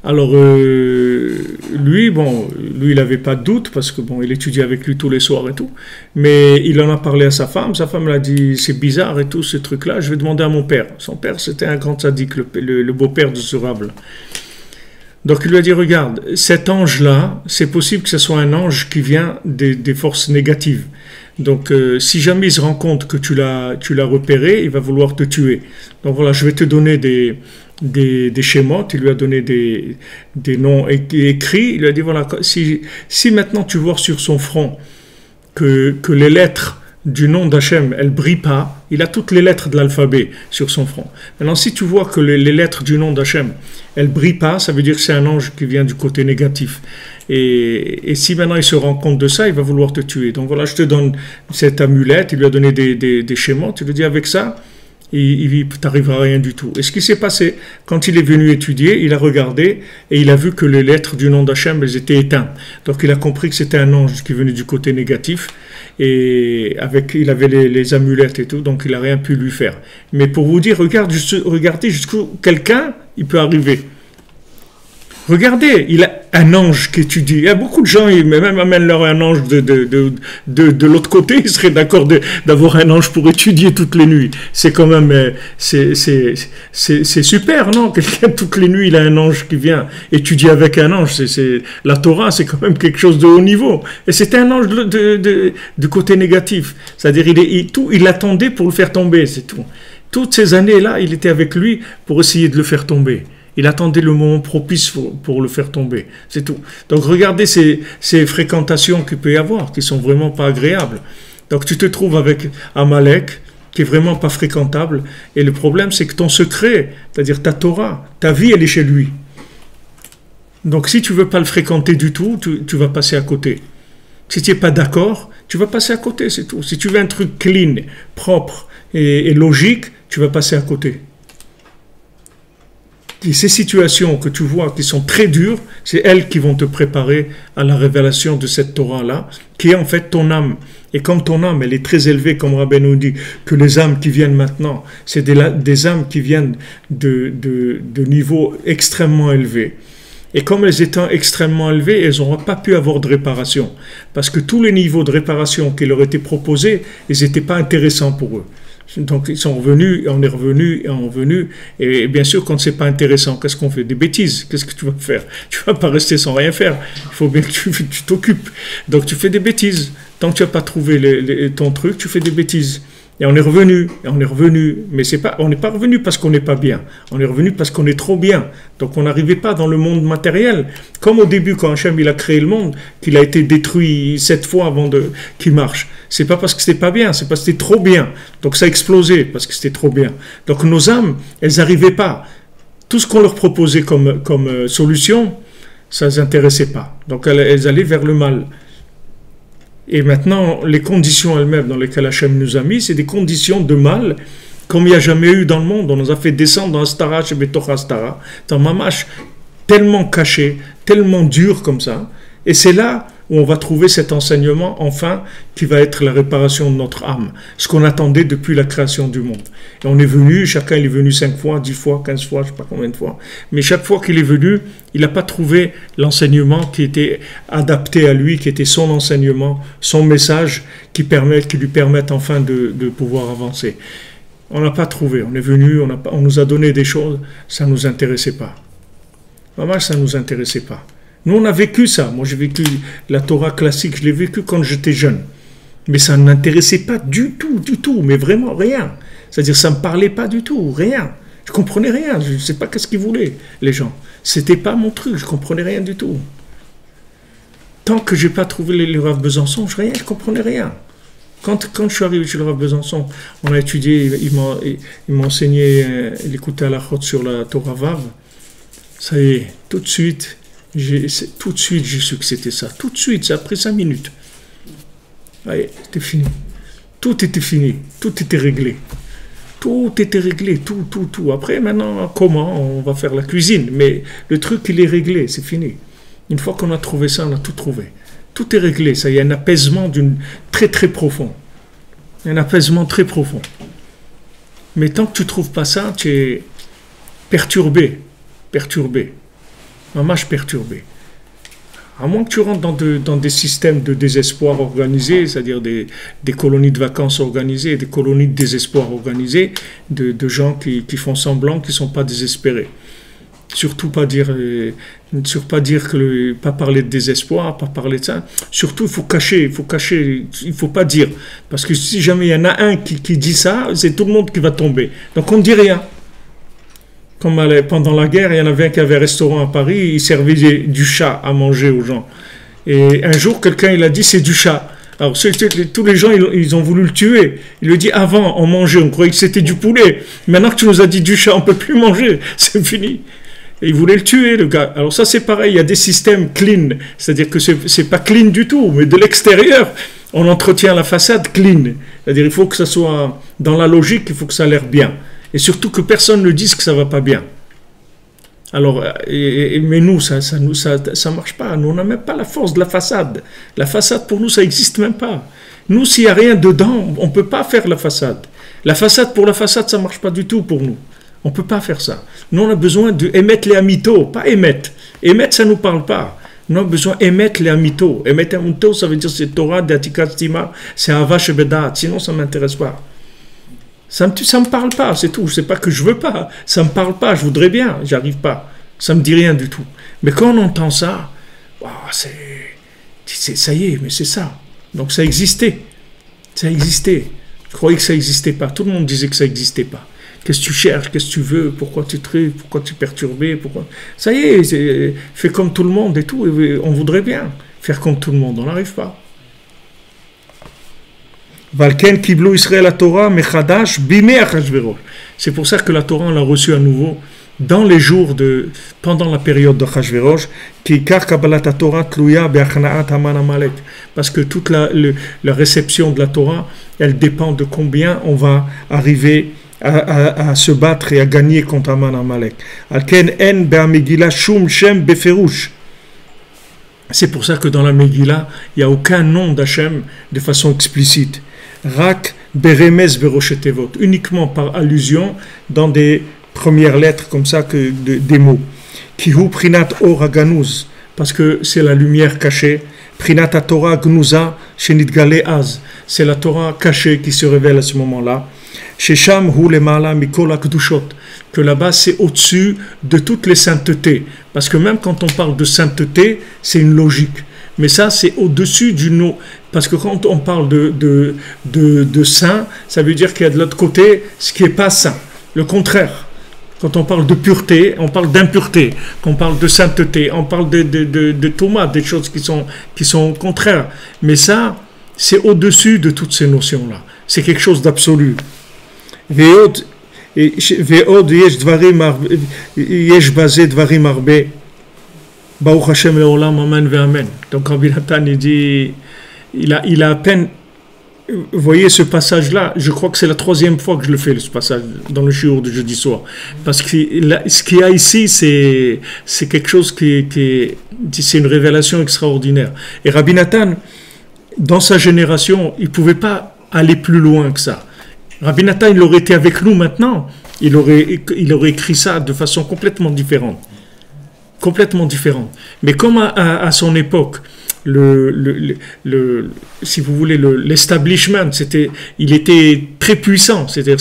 Alors, lui, il n'avait pas de doute, parce que, il étudiait avec lui tous les soirs et tout, mais il en a parlé à sa femme l'a dit, c'est bizarre et tout, ce truc-là, je vais demander à mon père. Son père, c'était un grand tzaddik, le beau-père de ce Rav-là. Donc, il lui a dit, regarde, cet ange-là, c'est possible que ce soit un ange qui vient des forces négatives. Donc, si jamais il se rend compte que tu l'as repéré, il va vouloir te tuer. Donc voilà, je vais te donner des schémas. Il lui a donné des noms écrits. Il lui a dit, voilà, si maintenant tu vois sur son front que les lettres du nom d'Hachem, elles ne brillent pas, il a toutes les lettres de l'alphabet sur son front. Maintenant, si tu vois que les lettres du nom d'Hachem, elles ne brillent pas, ça veut dire que c'est un ange qui vient du côté négatif. Et si maintenant il se rend compte de ça, il va vouloir te tuer. Donc voilà, je te donne cette amulette, il lui a donné des schémas, tu lui dis avec ça, il t'arrivera rien du tout. Et ce qui s'est passé, quand il est venu étudier, il a regardé et il a vu que les lettres du nom d'Hachem, elles étaient éteintes. Donc il a compris que c'était un ange qui venait du côté négatif et il avait les amulettes et tout, donc il n'a rien pu lui faire. Mais pour vous dire, regardez jusqu'où quelqu'un, il peut arriver. Regardez, il a un ange qui étudie. Il y a beaucoup de gens, ils même amènent leur un ange de l'autre côté, ils seraient d'accord d'avoir un ange pour étudier toutes les nuits. C'est quand même, c'est super, non? Quelqu'un, toutes les nuits, il a un ange qui vient étudier avec un ange. La Torah, c'est quand même quelque chose de haut niveau. Et c'était un ange de côté négatif. C'est-à-dire, il l'attendait pour le faire tomber, c'est tout. Toutes ces années-là, il était avec lui pour essayer de le faire tomber. Il attendait le moment propice pour le faire tomber. C'est tout. Donc regardez ces fréquentations qu'il peut y avoir, qui sont vraiment pas agréables. Donc tu te trouves avec Amalek, qui est vraiment pas fréquentable. Et le problème, c'est que ton secret, c'est-à-dire ta Torah, ta vie, elle est chez lui. Donc si tu veux pas le fréquenter du tout, tu vas passer à côté. Si tu n'es pas d'accord, tu vas passer à côté, c'est tout. Si tu veux un truc clean, propre et logique, tu vas passer à côté. Et ces situations que tu vois qui sont très dures, c'est elles qui vont te préparer à la révélation de cette Torah-là, qui est en fait ton âme. Et comme ton âme, elle est très élevée, comme Rabbi nous dit, que les âmes qui viennent maintenant, c'est des âmes qui viennent de niveaux extrêmement élevés. Et comme elles étant extrêmement élevées, elles n'auront pas pu avoir de réparation. Parce que tous les niveaux de réparation qui leur étaient proposés, ils n'étaient pas intéressants pour eux. Donc ils sont revenus, et on est revenu, et on est revenu. Et bien sûr, quand c'est pas intéressant, qu'est-ce qu'on fait? Des bêtises. Qu'est-ce que tu vas faire? Tu vas pas rester sans rien faire. Il faut bien que tu t'occupes. Donc tu fais des bêtises. Tant que tu n'as pas trouvé ton truc, tu fais des bêtises. Et on est revenu, mais on n'est pas revenu parce qu'on n'est pas bien. On est revenu parce qu'on est trop bien. Donc on n'arrivait pas dans le monde matériel. Comme au début, quand Hachem il a créé le monde, qu'il a été détruit 7 fois avant qu'il marche. C'est pas parce que c'était pas bien, c'est parce que c'était trop bien. Donc ça a explosé parce que c'était trop bien. Donc nos âmes, elles n'arrivaient pas. Tout ce qu'on leur proposait comme solution, ça ne les intéressait pas. Donc elles allaient vers le mal. Et maintenant, les conditions elles-mêmes dans lesquelles Hachem nous a mis, c'est des conditions de mal comme il n'y a jamais eu dans le monde. On nous a fait descendre dans Astara, chez Betoch Astara, dans Mamash, tellement caché, tellement dur comme ça. Et c'est là où on va trouver cet enseignement, enfin, qui va être la réparation de notre âme. Ce qu'on attendait depuis la création du monde. Et on est venu, chacun il est venu 5 fois, 10 fois, 15 fois, je ne sais pas combien de fois. Mais chaque fois qu'il est venu, il n'a pas trouvé l'enseignement qui était adapté à lui, qui était son enseignement, son message, qui lui permette enfin de pouvoir avancer. On n'a pas trouvé. On est venu, on nous a donné des choses, ça ne nous intéressait pas. Vraiment, ça ne nous intéressait pas. Nous, on a vécu ça. Moi, j'ai vécu la Torah classique, je l'ai vécu quand j'étais jeune. Mais ça ne m'intéressait pas du tout, mais vraiment rien. C'est-à-dire, ça ne me parlait pas du tout, rien. Je ne comprenais rien, je ne sais pas qu'est-ce qu'ils voulaient, les gens. C'était pas mon truc, je ne comprenais rien du tout. Tant que je n'ai pas trouvé le Rav Besançon, je ne comprenais rien. Quand je suis arrivé chez le Rav Besançon, on a étudié, il m'a enseigné, il écoutait à la chôte sur la Torah Vav. Ça y est, tout de suite, j'ai su que c'était ça. Tout de suite, ça a pris 5 minutes. Allez, c'était fini. Tout était fini. Tout était réglé. Tout était réglé. Tout. Après, maintenant, comment? On va faire la cuisine. Mais le truc, il est réglé. C'est fini. Une fois qu'on a trouvé ça, on a tout trouvé. Tout est réglé. Ça y est, un apaisement très, très profond. Un apaisement très profond. Mais tant que tu ne trouves pas ça, tu es perturbé. Maman, perturbé. À moins que tu rentres dans des systèmes de désespoir organisés, c'est-à-dire des colonies de vacances organisées, des colonies de désespoir organisées, de gens qui font semblant, qui ne sont pas désespérés. Surtout pas dire pas parler de désespoir, pas parler de ça. Surtout, il faut cacher, il faut pas dire. Parce que si jamais il y en a un qui dit ça, c'est tout le monde qui va tomber. Donc on ne dit rien. Comme pendant la guerre, il y en avait un qui avait un restaurant à Paris, il servait du chat à manger aux gens. Et un jour, quelqu'un il a dit c'est du chat. Alors tous les gens ils ont voulu le tuer. Il lui dit avant on mangeait, on croyait que c'était du poulet. Maintenant que tu nous as dit du chat, on peut plus manger, c'est fini. Et il voulait le tuer, le gars. Alors ça c'est pareil, il y a des systèmes clean, c'est-à-dire que c'est pas clean du tout, mais de l'extérieur on entretient la façade clean. C'est-à-dire il faut que ça soit dans la logique, il faut que ça a l'air bien. Et surtout que personne ne dise que ça ne va pas bien. Alors, mais nous, ça marche pas. Nous, on n'a même pas la force de la façade. La façade, pour nous, ça n'existe même pas. Nous, s'il n'y a rien dedans, on ne peut pas faire la façade. La façade, pour la façade, ça ne marche pas du tout pour nous. On ne peut pas faire ça. Nous, on a besoin d'émettre les amitos, pas émettre. Émettre, ça ne nous parle pas. Nous avons besoin d'émettre les amitos. Émettre les amitos, ça veut dire c'est Torah, D'Atikat Stima, c'est Hava Shebedat. Sinon, ça ne m'intéresse pas. Ça me parle pas, c'est tout. C'est pas que je veux pas. Ça me parle pas. Je voudrais bien, j'y arrive pas. Ça me dit rien du tout. Mais quand on entend ça, wow, ça y est, mais c'est ça. Donc ça existait. Ça existait. Je croyais que ça n'existait pas. Tout le monde disait que ça n'existait pas. Qu'est-ce que tu cherches? Qu'est-ce que tu veux? Pourquoi tu trucs? Pourquoi tu es perturbé? Ça y est, fais comme tout le monde et tout. Et on voudrait bien faire comme tout le monde. On n'arrive pas. Valken Kiblu Israël la Torah Mechadash Bime Achashverosh. C'est pour ça que la Torah on l'a reçue à nouveau dans les jours pendant la période de Achashverosh, qui car Kabbalat Torah Tluya Be'achnaat Haman Amalek, parce que toute la réception de la Torah, elle dépend de combien on va arriver à se battre et à gagner contre Haman Amalek. Alken En Be'amegila Shum Shem Beferush. C'est pour ça que dans la Megillah, il n'y a aucun nom d'Hachem de façon explicite. Rak Beremes Beroshetevot, uniquement par allusion dans des premières lettres comme ça, des mots. Kihu Prinat Or Aganuz, parce que c'est la lumière cachée. Prinat Torah Gnuza Shenitgale Az, c'est la Torah cachée qui se révèle à ce moment-là. Shesham hu lemala mikol hakdushot, que là-bas c'est au-dessus de toutes les saintetés. Parce que même quand on parle de sainteté, c'est une logique. Mais ça, c'est au-dessus du nom. Parce que quand on parle de saint, ça veut dire qu'il y a de l'autre côté ce qui n'est pas saint. Le contraire. Quand on parle de pureté, on parle d'impureté. Quand on parle de sainteté, on parle de Thomas, des choses qui sont contraires. Mais ça, c'est au-dessus de toutes ces notions-là. C'est quelque chose d'absolu. Ve'od yesh bazé dvarim arbe. Baruch Hashem le'olam, amen ve'amen. Donc Rabbi Nathan, il dit, il a à peine, vous voyez ce passage-là, je crois que c'est la 3e fois que je le fais, ce passage, dans le shiur de jeudi soir. Parce que ce qu'il y a ici, c'est quelque chose c'est une révélation extraordinaire. Et Rabbi Nathan, dans sa génération, il ne pouvait pas aller plus loin que ça. Rabbi Nathan, il aurait été avec nous maintenant, il aurait écrit ça de façon complètement différente. Complètement différente. Mais comme à son époque, si vous voulez, l'establishment, il était très puissant. C'est-à-dire,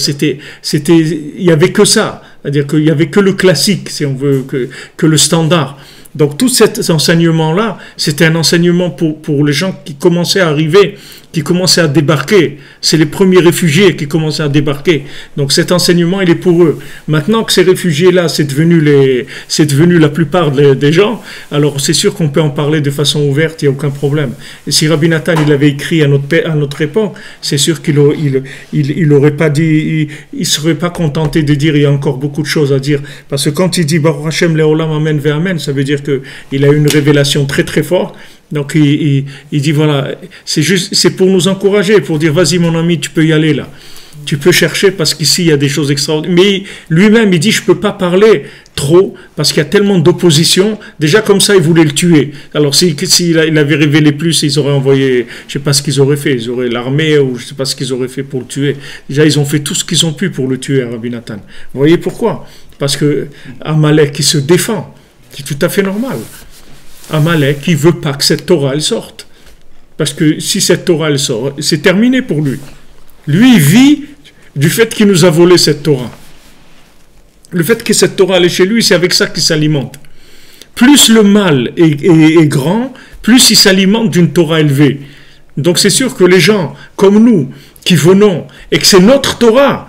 il y avait que ça. C'est-à-dire qu'il y avait que le classique, si on veut, que le standard. Donc tout cet enseignement-là, c'était un enseignement pour les gens qui commençaient à arriver, qui commençaient à débarquer. C'est les premiers réfugiés qui commençaient à débarquer. Donc cet enseignement, il est pour eux. Maintenant que ces réfugiés-là, c'est devenu la plupart des gens, alors c'est sûr qu'on peut en parler de façon ouverte, il n'y a aucun problème. Et si Rabbi Nathan, il avait écrit à notre époque, c'est sûr qu'il aurait pas dit, il serait pas contenté de dire, il y a encore beaucoup de choses à dire. Parce que quand il dit Baruch Hashem le'olam amen ve'amen, ça veut dire qu'il a une révélation très très forte. Donc il dit voilà, c'est pour nous encourager, pour dire vas-y mon ami, tu peux y aller là, tu peux chercher parce qu'ici il y a des choses extraordinaires. Mais lui-même il dit je peux pas parler trop parce qu'il y a tellement d'opposition. Déjà comme ça il voulait le tuer. Alors s'il avait révélé plus, ils auraient envoyé, je sais pas ce qu'ils auraient fait, ils auraient l'armée ou je sais pas ce qu'ils auraient fait pour le tuer. Déjà ils ont fait tout ce qu'ils ont pu pour le tuer, Rabbi Nathan. Vous voyez pourquoi? Parce que Amalek qui se défend, c'est tout à fait normal. Amalek, il ne veut pas que cette Torah elle sorte. Parce que si cette Torah elle sort, c'est terminé pour lui. Lui, il vit du fait qu'il nous a volé cette Torah. Le fait que cette Torah elle est chez lui, c'est avec ça qu'il s'alimente. Plus le mal est grand, plus il s'alimente d'une Torah élevée. Donc c'est sûr que les gens comme nous, qui venons, et que c'est notre Torah,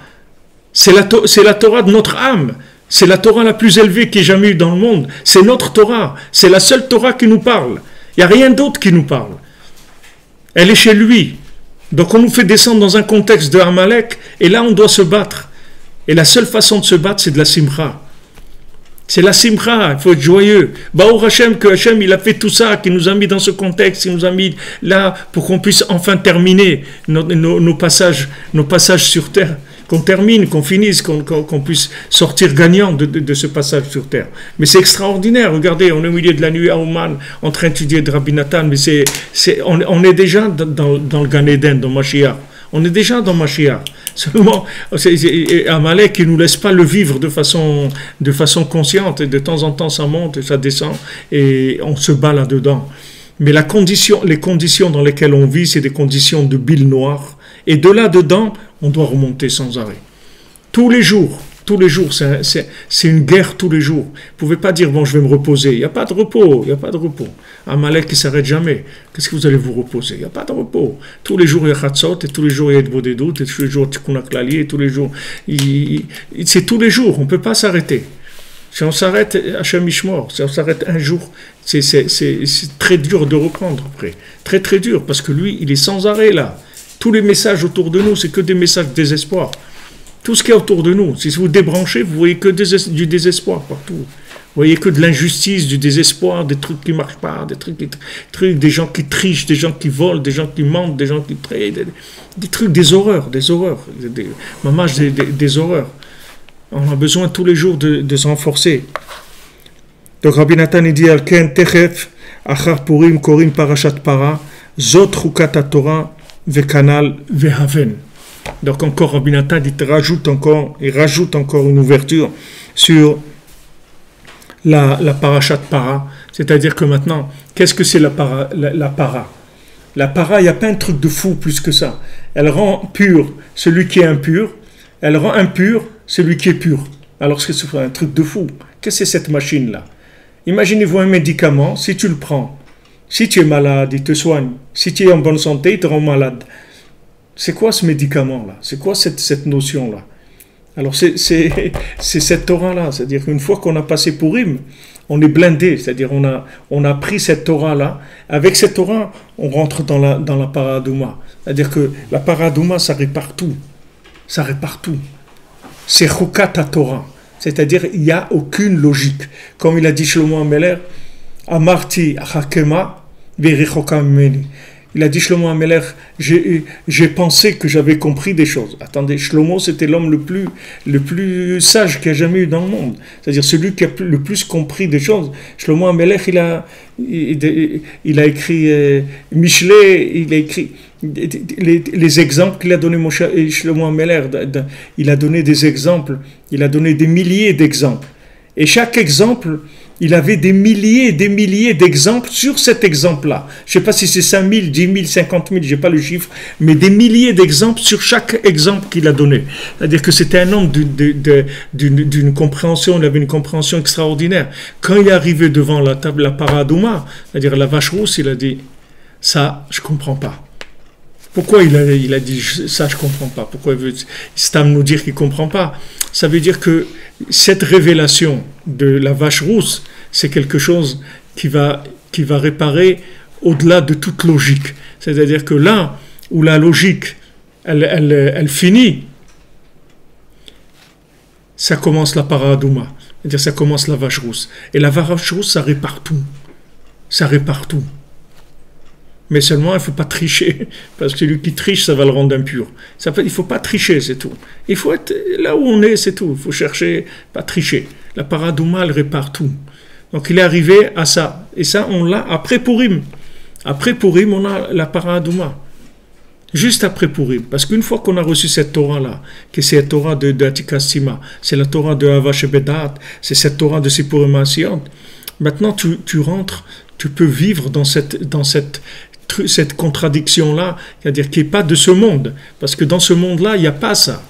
c'est la Torah de notre âme, c'est la Torah la plus élevée qu'il y ait jamais eu dans le monde. C'est notre Torah. C'est la seule Torah qui nous parle. Il n'y a rien d'autre qui nous parle. Elle est chez lui. Donc on nous fait descendre dans un contexte de Amalek et là on doit se battre. Et la seule façon de se battre, c'est de la simcha. C'est la simcha, il faut être joyeux. Baruch Hashem, que Hashem il a fait tout ça, qu'il nous a mis dans ce contexte, il nous a mis là pour qu'on puisse enfin terminer nos passages sur terre. Qu'on termine, qu'on finisse, qu'on puisse sortir gagnant de ce passage sur terre. Mais c'est extraordinaire, regardez, on est au milieu de la nuit à Ouman, en train d'étudier de Rabbi Nathan, mais on est déjà dans le Gan Eden, dans Mashiach. On est déjà dans Mashiach. Seulement, Amalek, il ne nous laisse pas le vivre de façon consciente, et de temps en temps ça monte et ça descend, et on se bat là-dedans. Mais les conditions dans lesquelles on vit, c'est des conditions de bile noire. Et de là-dedans, on doit remonter sans arrêt. Tous les jours, c'est une guerre tous les jours. Vous ne pouvez pas dire, bon, je vais me reposer. Il n'y a pas de repos, Amalek qui ne s'arrête jamais. Qu'est-ce que vous allez vous reposer? Il n'y a pas de repos. Tous les jours, il y a Khatsot, et tous les jours, il y a Edbo des doutes, et tous les jours, Tikkun HaKlali, et tous les jours. C'est tous les jours, on ne peut pas s'arrêter. Si on s'arrête, Hachem Ishmor, si on s'arrête un jour, c'est très dur de reprendre après. Très très dur, parce que lui, il est sans arrêt là. Tous les messages autour de nous, c'est que des messages de désespoir. Tout ce qu'il y a autour de nous, si vous débranchez, vous voyez que du désespoir partout. Vous voyez que de l'injustice, du désespoir, des trucs qui ne marchent pas, des gens qui trichent, des gens qui volent, des gens qui mentent, des gens qui trahissent, des trucs, des horreurs, des horreurs. On a besoin tous les jours de se renforcer. Donc Rabbi Nathan il dit Alken techef achar purim korim parashat para zot chukat haTorah vekanal vehaven. Donc encore Rabbi Nathan il rajoute encore une ouverture sur la parashat para, c'est-à-dire que maintenant qu'est-ce que c'est la para? La para, il n'y a pas un truc de fou plus que ça. Elle rend pur celui qui est impur. Elle rend impur celui qui est pur. Alors c'est un truc de fou. Qu'est-ce que c'est cette machine-là? Imaginez-vous un médicament, si tu le prends, si tu es malade, il te soigne. Si tu es en bonne santé, il te rend malade. C'est quoi ce médicament-là? C'est quoi cette notion-là? Alors c'est cette Torah-là. C'est-à-dire qu'une fois qu'on a passé Purim, on est blindé. C'est-à-dire on a pris cette Torah-là. Avec cette Torah, on rentre dans la Paradouma. C'est-à-dire que la Paradouma, ça répare tout. Ça répare tout. C'est Chokat Torah. C'est-à-dire il n'y a aucune logique. Comme il a dit Shlomo Ameler, Amarti Hakema Verichoka Meni. Il a dit Shlomo Ameler, j'ai pensé que j'avais compris des choses. Attendez, Shlomo c'était l'homme le plus sage qu'il y a jamais eu dans le monde. C'est-à-dire celui qui a le plus compris des choses. Shlomo Ameler, il a écrit Michelet, il a écrit les exemples qu'il a donné Shlomo Ameler. Il a donné des exemples, il a donné des milliers d'exemples. Et chaque exemple, il avait des milliers et des milliers d'exemples sur cet exemple-là. Je ne sais pas si c'est 5 000, 10 000, 50 000, je n'ai pas le chiffre, mais des milliers d'exemples sur chaque exemple qu'il a donné. C'est-à-dire que c'était un homme d'une compréhension, il avait une compréhension extraordinaire. Quand il est arrivé devant la table, la Paradouma, c'est-à-dire la vache rousse, il a dit « ça, je ne comprends pas ». Pourquoi il a dit ça, je ne comprends pas? Pourquoi il veut Stam nous dire qu'il ne comprend pas? Ça veut dire que cette révélation de la vache rousse, c'est quelque chose qui va réparer au-delà de toute logique. C'est-à-dire que là où la logique, elle finit, ça commence la Paradouma. C'est-à-dire ça commence la vache rousse. Et la vache rousse, ça répare tout. Ça répare tout. Mais seulement, il ne faut pas tricher, parce que celui qui triche, ça va le rendre impur. Il ne faut pas tricher, c'est tout. Il faut être là où on est, c'est tout. Il faut chercher, pas tricher. La Paradouma, elle répare tout. Donc, il est arrivé à ça. Et ça, on l'a après Purim. Après Purim, on a la Paradouma. Juste après Purim. Parce qu'une fois qu'on a reçu cette Torah-là, que c'est la Torah de Atika Sima, c'est la Torah de Havash Bedat, c'est cette Torah de Sipurim Asiyot, maintenant, tu rentres, tu peux vivre dans cette contradiction-là, c'est-à-dire qui n'est pas de ce monde, parce que dans ce monde-là, il n'y a pas ça.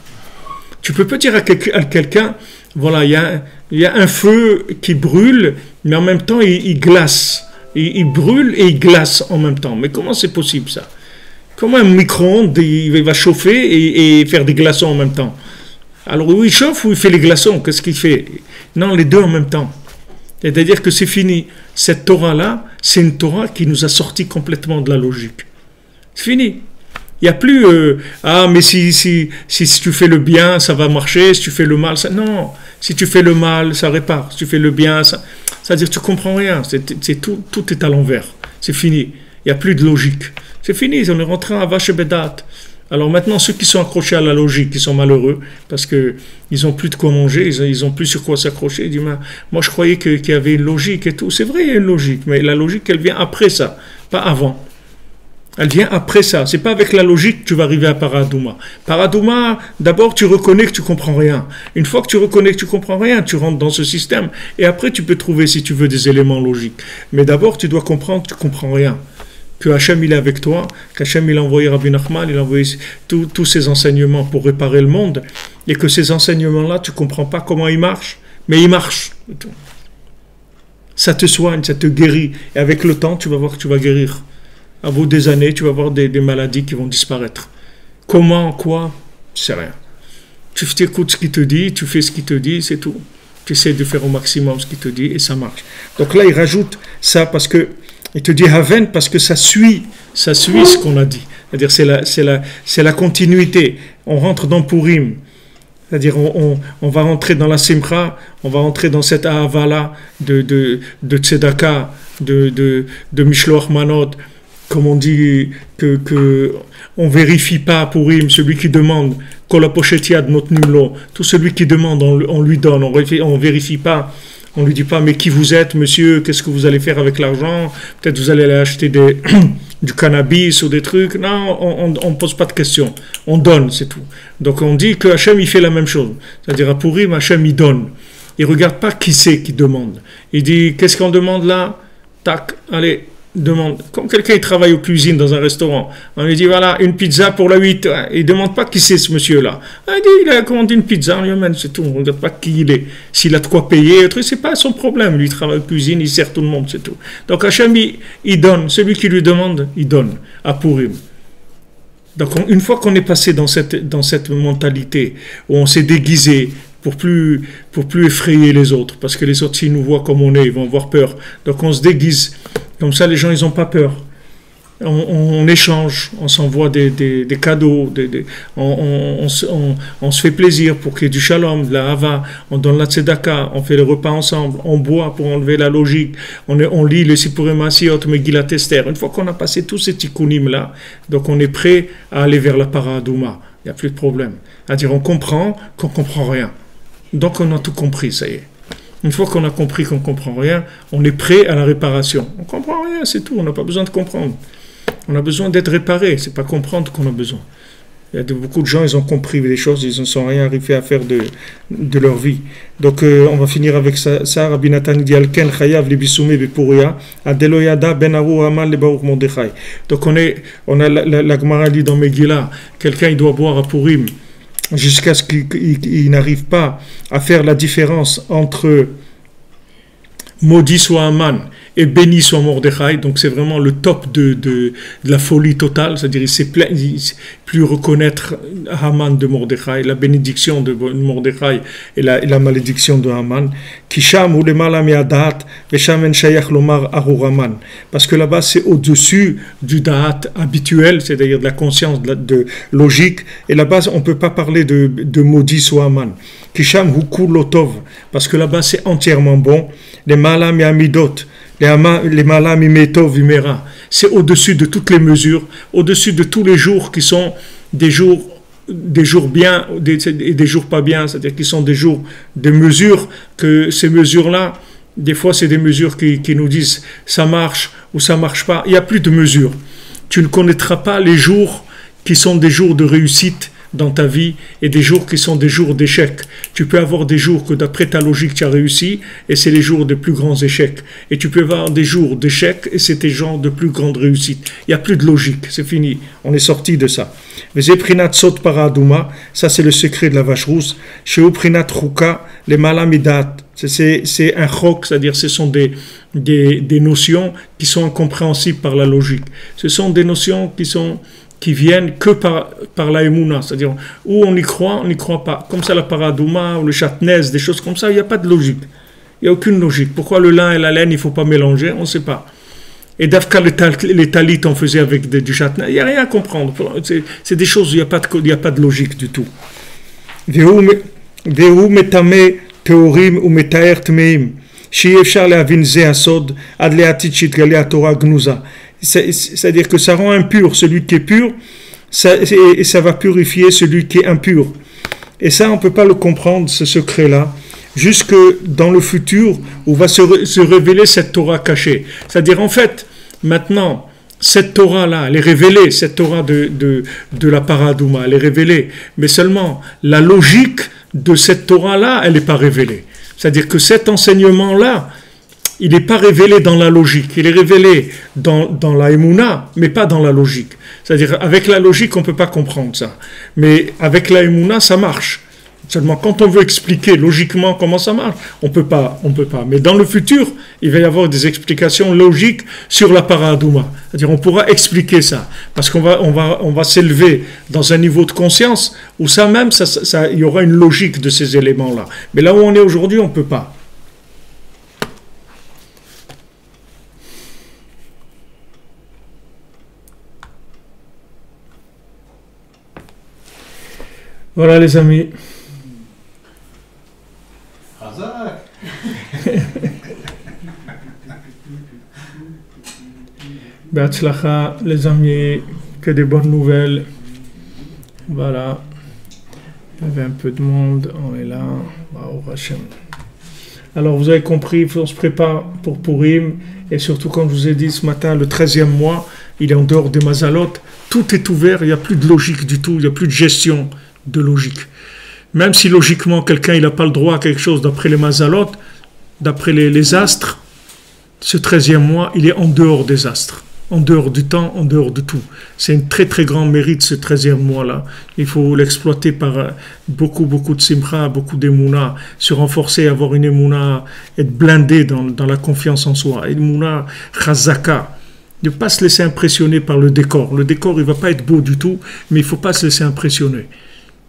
Tu peux pas dire à quelqu'un, voilà, il y a un feu qui brûle, mais en même temps, il glace. Il brûle et il glace en même temps. Mais comment c'est possible, ça? Comment un micro-ondes, il va chauffer et faire des glaçons en même temps? Alors, où il chauffe ou il fait les glaçons? Qu'est-ce qu'il fait? Non, les deux en même temps. C'est-à-dire que c'est fini. Cette Torah-là, c'est une Torah qui nous a sorti complètement de la logique. C'est fini. Il n'y a plus mais si tu fais le bien, ça va marcher, si tu fais le mal, ça... Non, si tu fais le mal, ça répare. Si tu fais le bien, ça... C'est-à-dire que tu ne comprends rien. Tout est à l'envers. C'est fini. Il n'y a plus de logique. C'est fini, on est rentré à Vache Bedat. Alors maintenant, ceux qui sont accrochés à la logique, ils sont malheureux, parce qu'ils n'ont plus de quoi manger, ils n'ont plus sur quoi s'accrocher. Ils disent, moi je croyais qu'il y avait une logique et tout. C'est vrai, il y a une logique, mais la logique, elle vient après ça, pas avant. Elle vient après ça. C'est pas avec la logique que tu vas arriver à Paradouma. Paradouma, d'abord, tu reconnais que tu comprends rien. Une fois que tu reconnais que tu comprends rien, tu rentres dans ce système, et après, tu peux trouver, si tu veux, des éléments logiques. Mais d'abord, tu dois comprendre que tu comprends rien. Que Hachem il est avec toi, qu'Hachem il a envoyé Rabbi Nachman, il a envoyé tous ses enseignements pour réparer le monde, et que ces enseignements-là, tu ne comprends pas comment ils marchent, mais ils marchent. Ça te soigne, ça te guérit, et avec le temps, tu vas voir que tu vas guérir. À bout des années, tu vas voir des maladies qui vont disparaître. Comment, quoi, je sais rien. Tu écoutes ce qu'il te dit, tu fais ce qu'il te dit, c'est tout. Tu essaies de faire au maximum ce qu'il te dit, et ça marche. Donc là, il rajoute ça parce que il te dit Haven parce que ça suit ce qu'on a dit. C'est-à-dire c'est la continuité. On rentre dans Purim. C'est-à-dire on va rentrer dans la Simcha, on va rentrer dans cette Ahavala de Tzedaka, de Mishloach Manot, comme on dit que on vérifie pas Purim, celui qui demande Kol hapochet yad notnim lo, tout celui qui demande on lui donne, on vérifie pas. On ne lui dit pas, mais qui vous êtes, monsieur, qu'est-ce que vous allez faire avec l'argent? Peut-être vous allez aller acheter du cannabis ou des trucs. Non, on ne pose pas de questions. On donne, c'est tout. Donc on dit que Hachem, il fait la même chose. C'est-à-dire à Purim, Hachem, il donne. Il ne regarde pas qui c'est qui demande. Il dit, qu'est-ce qu'on demande là? Tac, allez, demande, comme quelqu'un qui travaille aux cuisines dans un restaurant, on lui dit voilà, une pizza pour la 8, il ne demande pas qui c'est ce monsieur-là. Il dit il a commandé une pizza, on lui amène, c'est tout, on ne regarde pas qui il est. S'il a de quoi payer, c'est pas son problème, lui il travaille aux cuisines, il sert tout le monde, c'est tout. Donc Hachem, il donne, celui qui lui demande, il donne, à Purim. Donc une fois qu'on est passé dans cette mentalité, où on s'est déguisé, pour plus effrayer les autres, parce que les autres, s'ils nous voient comme on est, ils vont avoir peur. Donc on se déguise, comme ça les gens, ils n'ont pas peur. On échange, on s'envoie des cadeaux, on se fait plaisir pour qu'il y ait du shalom, de la hava, on donne la tzedaka, on fait les repas ensemble, on boit pour enlever la logique, on lit les Sipurim Asiot, Megillat Esther. Une fois qu'on a passé tous ces tikkunim là, donc on est prêt à aller vers la paradouma. Il n'y a plus de problème. C'est-à-dire on comprend qu'on ne comprend rien. Donc on a tout compris, ça y est. Une fois qu'on a compris qu'on ne comprend rien, on est prêt à la réparation. On ne comprend rien, c'est tout, on n'a pas besoin de comprendre. On a besoin d'être réparé, c'est pas comprendre qu'on a besoin. Il y a beaucoup de gens, ils ont compris les choses, ils ne sont rien arrivés à faire de leur vie. Donc on va finir avec ça. Rabbi Nathan dit Alken chayav libisume bepuria adeloyada ben aru amal lebaruch Mordechai. Donc on a la Gemara dit dans Megillah, quelqu'un il doit boire à Purim jusqu'à ce qu'il n'arrive pas à faire la différence entre maudit soit Haman et béni soit Mordechai. Donc c'est vraiment le top de la folie totale, c'est-à-dire il sait plus reconnaître Haman de Mordechai, la bénédiction de Mordechai et la malédiction de Haman. Kisham ou le malam yadat veshamen shayach lomar aruraman, parce que là-bas c'est au-dessus du da'at habituel, c'est-à-dire de la conscience de logique, et là-bas on ne peut pas parler de maudit soit Haman. Kisham hukul lotov, parce que là-bas c'est entièrement bon. Les malam yamidot, les malam imetov imera, c'est au-dessus de toutes les mesures, au-dessus de tous les jours qui sont des jours bien et des jours pas bien, c'est-à-dire qui sont des jours de mesures, que ces mesures-là, des fois c'est des mesures qui nous disent ça marche ou ça marche pas. Il n'y a plus de mesures. Tu ne connaîtras pas les jours qui sont des jours de réussite dans ta vie et des jours qui sont des jours d'échec. Tu peux avoir des jours que d'après ta logique tu as réussi et c'est les jours des plus grands échecs. Et tu peux avoir des jours d'échecs et c'est des jours de plus grande réussite. Il n'y a plus de logique, c'est fini. On est sorti de ça. Vezeprinat sot paradouma, ça c'est le secret de la vache rousse. Sheuprinat ruka, les malamidat. C'est un chok, c'est-à-dire ce sont des notions qui sont incompréhensibles par la logique. Ce sont des notions qui viennent que par la émouna, c'est-à-dire où on y croit pas. Comme ça, la paradouma ou le chatnez, des choses comme ça, il n'y a pas de logique. Il n'y a aucune logique. Pourquoi le lin et la laine, il ne faut pas mélanger, on ne sait pas. Et d'Afka, les talit, on faisait avec du chatnez, il n'y a rien à comprendre. C'est des choses où il n'y a pas de logique du tout. Vehu metame teorim ou metaer tmeim, shi efshar lehavin ze asod, ad leatit shitgale atora gnuza. C'est-à dire que ça rend impur celui qui est pur, et ça va purifier celui qui est impur. Et ça, on ne peut pas le comprendre, ce secret-là, jusque dans le futur où va se révéler cette Torah cachée. C'est-à-dire, en fait, maintenant, cette Torah-là, elle est révélée, cette Torah de la Paradouma, elle est révélée, mais seulement la logique de cette Torah-là, elle n'est pas révélée. C'est-à-dire que cet enseignement-là, il n'est pas révélé dans la logique, il est révélé dans la émouna, mais pas dans la logique. C'est-à-dire, avec la logique, on ne peut pas comprendre ça. Mais avec la émouna, ça marche. Seulement, quand on veut expliquer logiquement comment ça marche, on peut pas. Mais dans le futur, il va y avoir des explications logiques sur la paradouma. C'est-à-dire, on pourra expliquer ça. Parce qu'on va s'élever dans un niveau de conscience où ça même, il y aura une logique de ces éléments-là. Mais là où on est aujourd'hui, on ne peut pas. Voilà les amis. Be'atzlacha les amis, que des bonnes nouvelles. Voilà. Il y avait un peu de monde, on est là. Alors vous avez compris, on se prépare pour Purim, et surtout comme je vous ai dit ce matin, le 13e mois, il est en dehors des Mazalot, tout est ouvert, il n'y a plus de logique du tout, il n'y a plus de gestion de logique. Même si logiquement quelqu'un il n'a pas le droit à quelque chose d'après les Mazalot, d'après les astres, Ce 13e mois, il est en dehors des astres, en dehors du temps, en dehors de tout. C'est un très très grand mérite ce 13e mois-là. Il faut l'exploiter par beaucoup de simcha, beaucoup d'émouna, se renforcer, avoir une émouna, être blindé dans la confiance en soi, une émouna chazaka. Ne pas se laisser impressionner par le décor. Le décor, il ne va pas être beau du tout, mais il ne faut pas se laisser impressionner.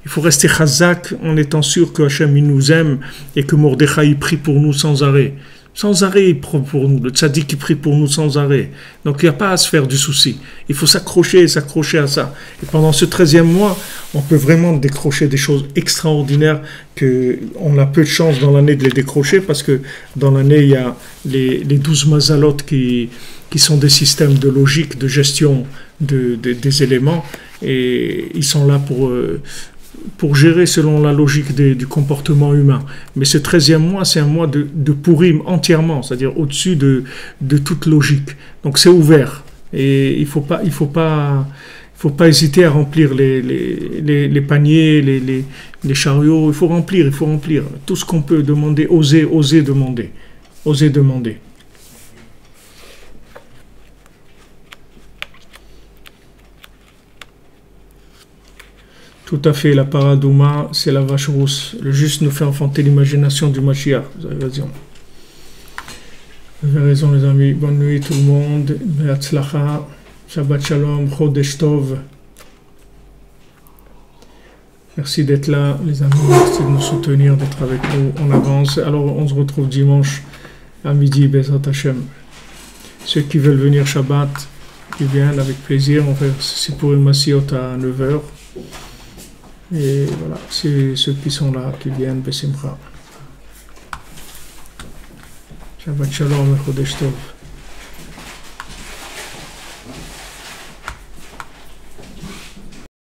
Il faut rester chazak en étant sûr que Hachem il nous aime et que Mordechai prie pour nous sans arrêt. Sans arrêt, il prie pour nous. Le tzaddik, il prie pour nous sans arrêt. Donc, il n'y a pas à se faire du souci. Il faut s'accrocher à ça. Et pendant ce 13e mois, on peut vraiment décrocher des choses extraordinaires qu'on a peu de chance dans l'année de les décrocher parce que dans l'année, il y a les 12 mazalot qui sont des systèmes de logique, de gestion des éléments. Et ils sont là pour gérer selon la logique du comportement humain. Mais ce 13e mois, c'est un mois de Purim entièrement, c'est-à-dire au-dessus de toute logique. Donc c'est ouvert. Et il faut pas hésiter à remplir les paniers, les chariots. Il faut remplir. Tout ce qu'on peut demander, oser demander. Oser demander. Tout à fait, la paradouma, c'est la vache rousse. Le juste nous fait enfanter l'imagination du Mashiach. Vous avez raison. Vous avez raison, les amis. Bonne nuit, tout le monde. Be'atzlacha. Shabbat shalom. Chodesh tov. Merci d'être là, les amis. Merci de nous soutenir, d'être avec nous. On avance. Alors, on se retrouve dimanche à midi, Bezrat Hashem. Ceux qui veulent venir Shabbat, qui viennent avec plaisir. On fait Sipurim Masiot à 9h. Et voilà, c'est ceux qui sont là, qui viennent, Besimcha. Shabbat shalom, Chodesh tov.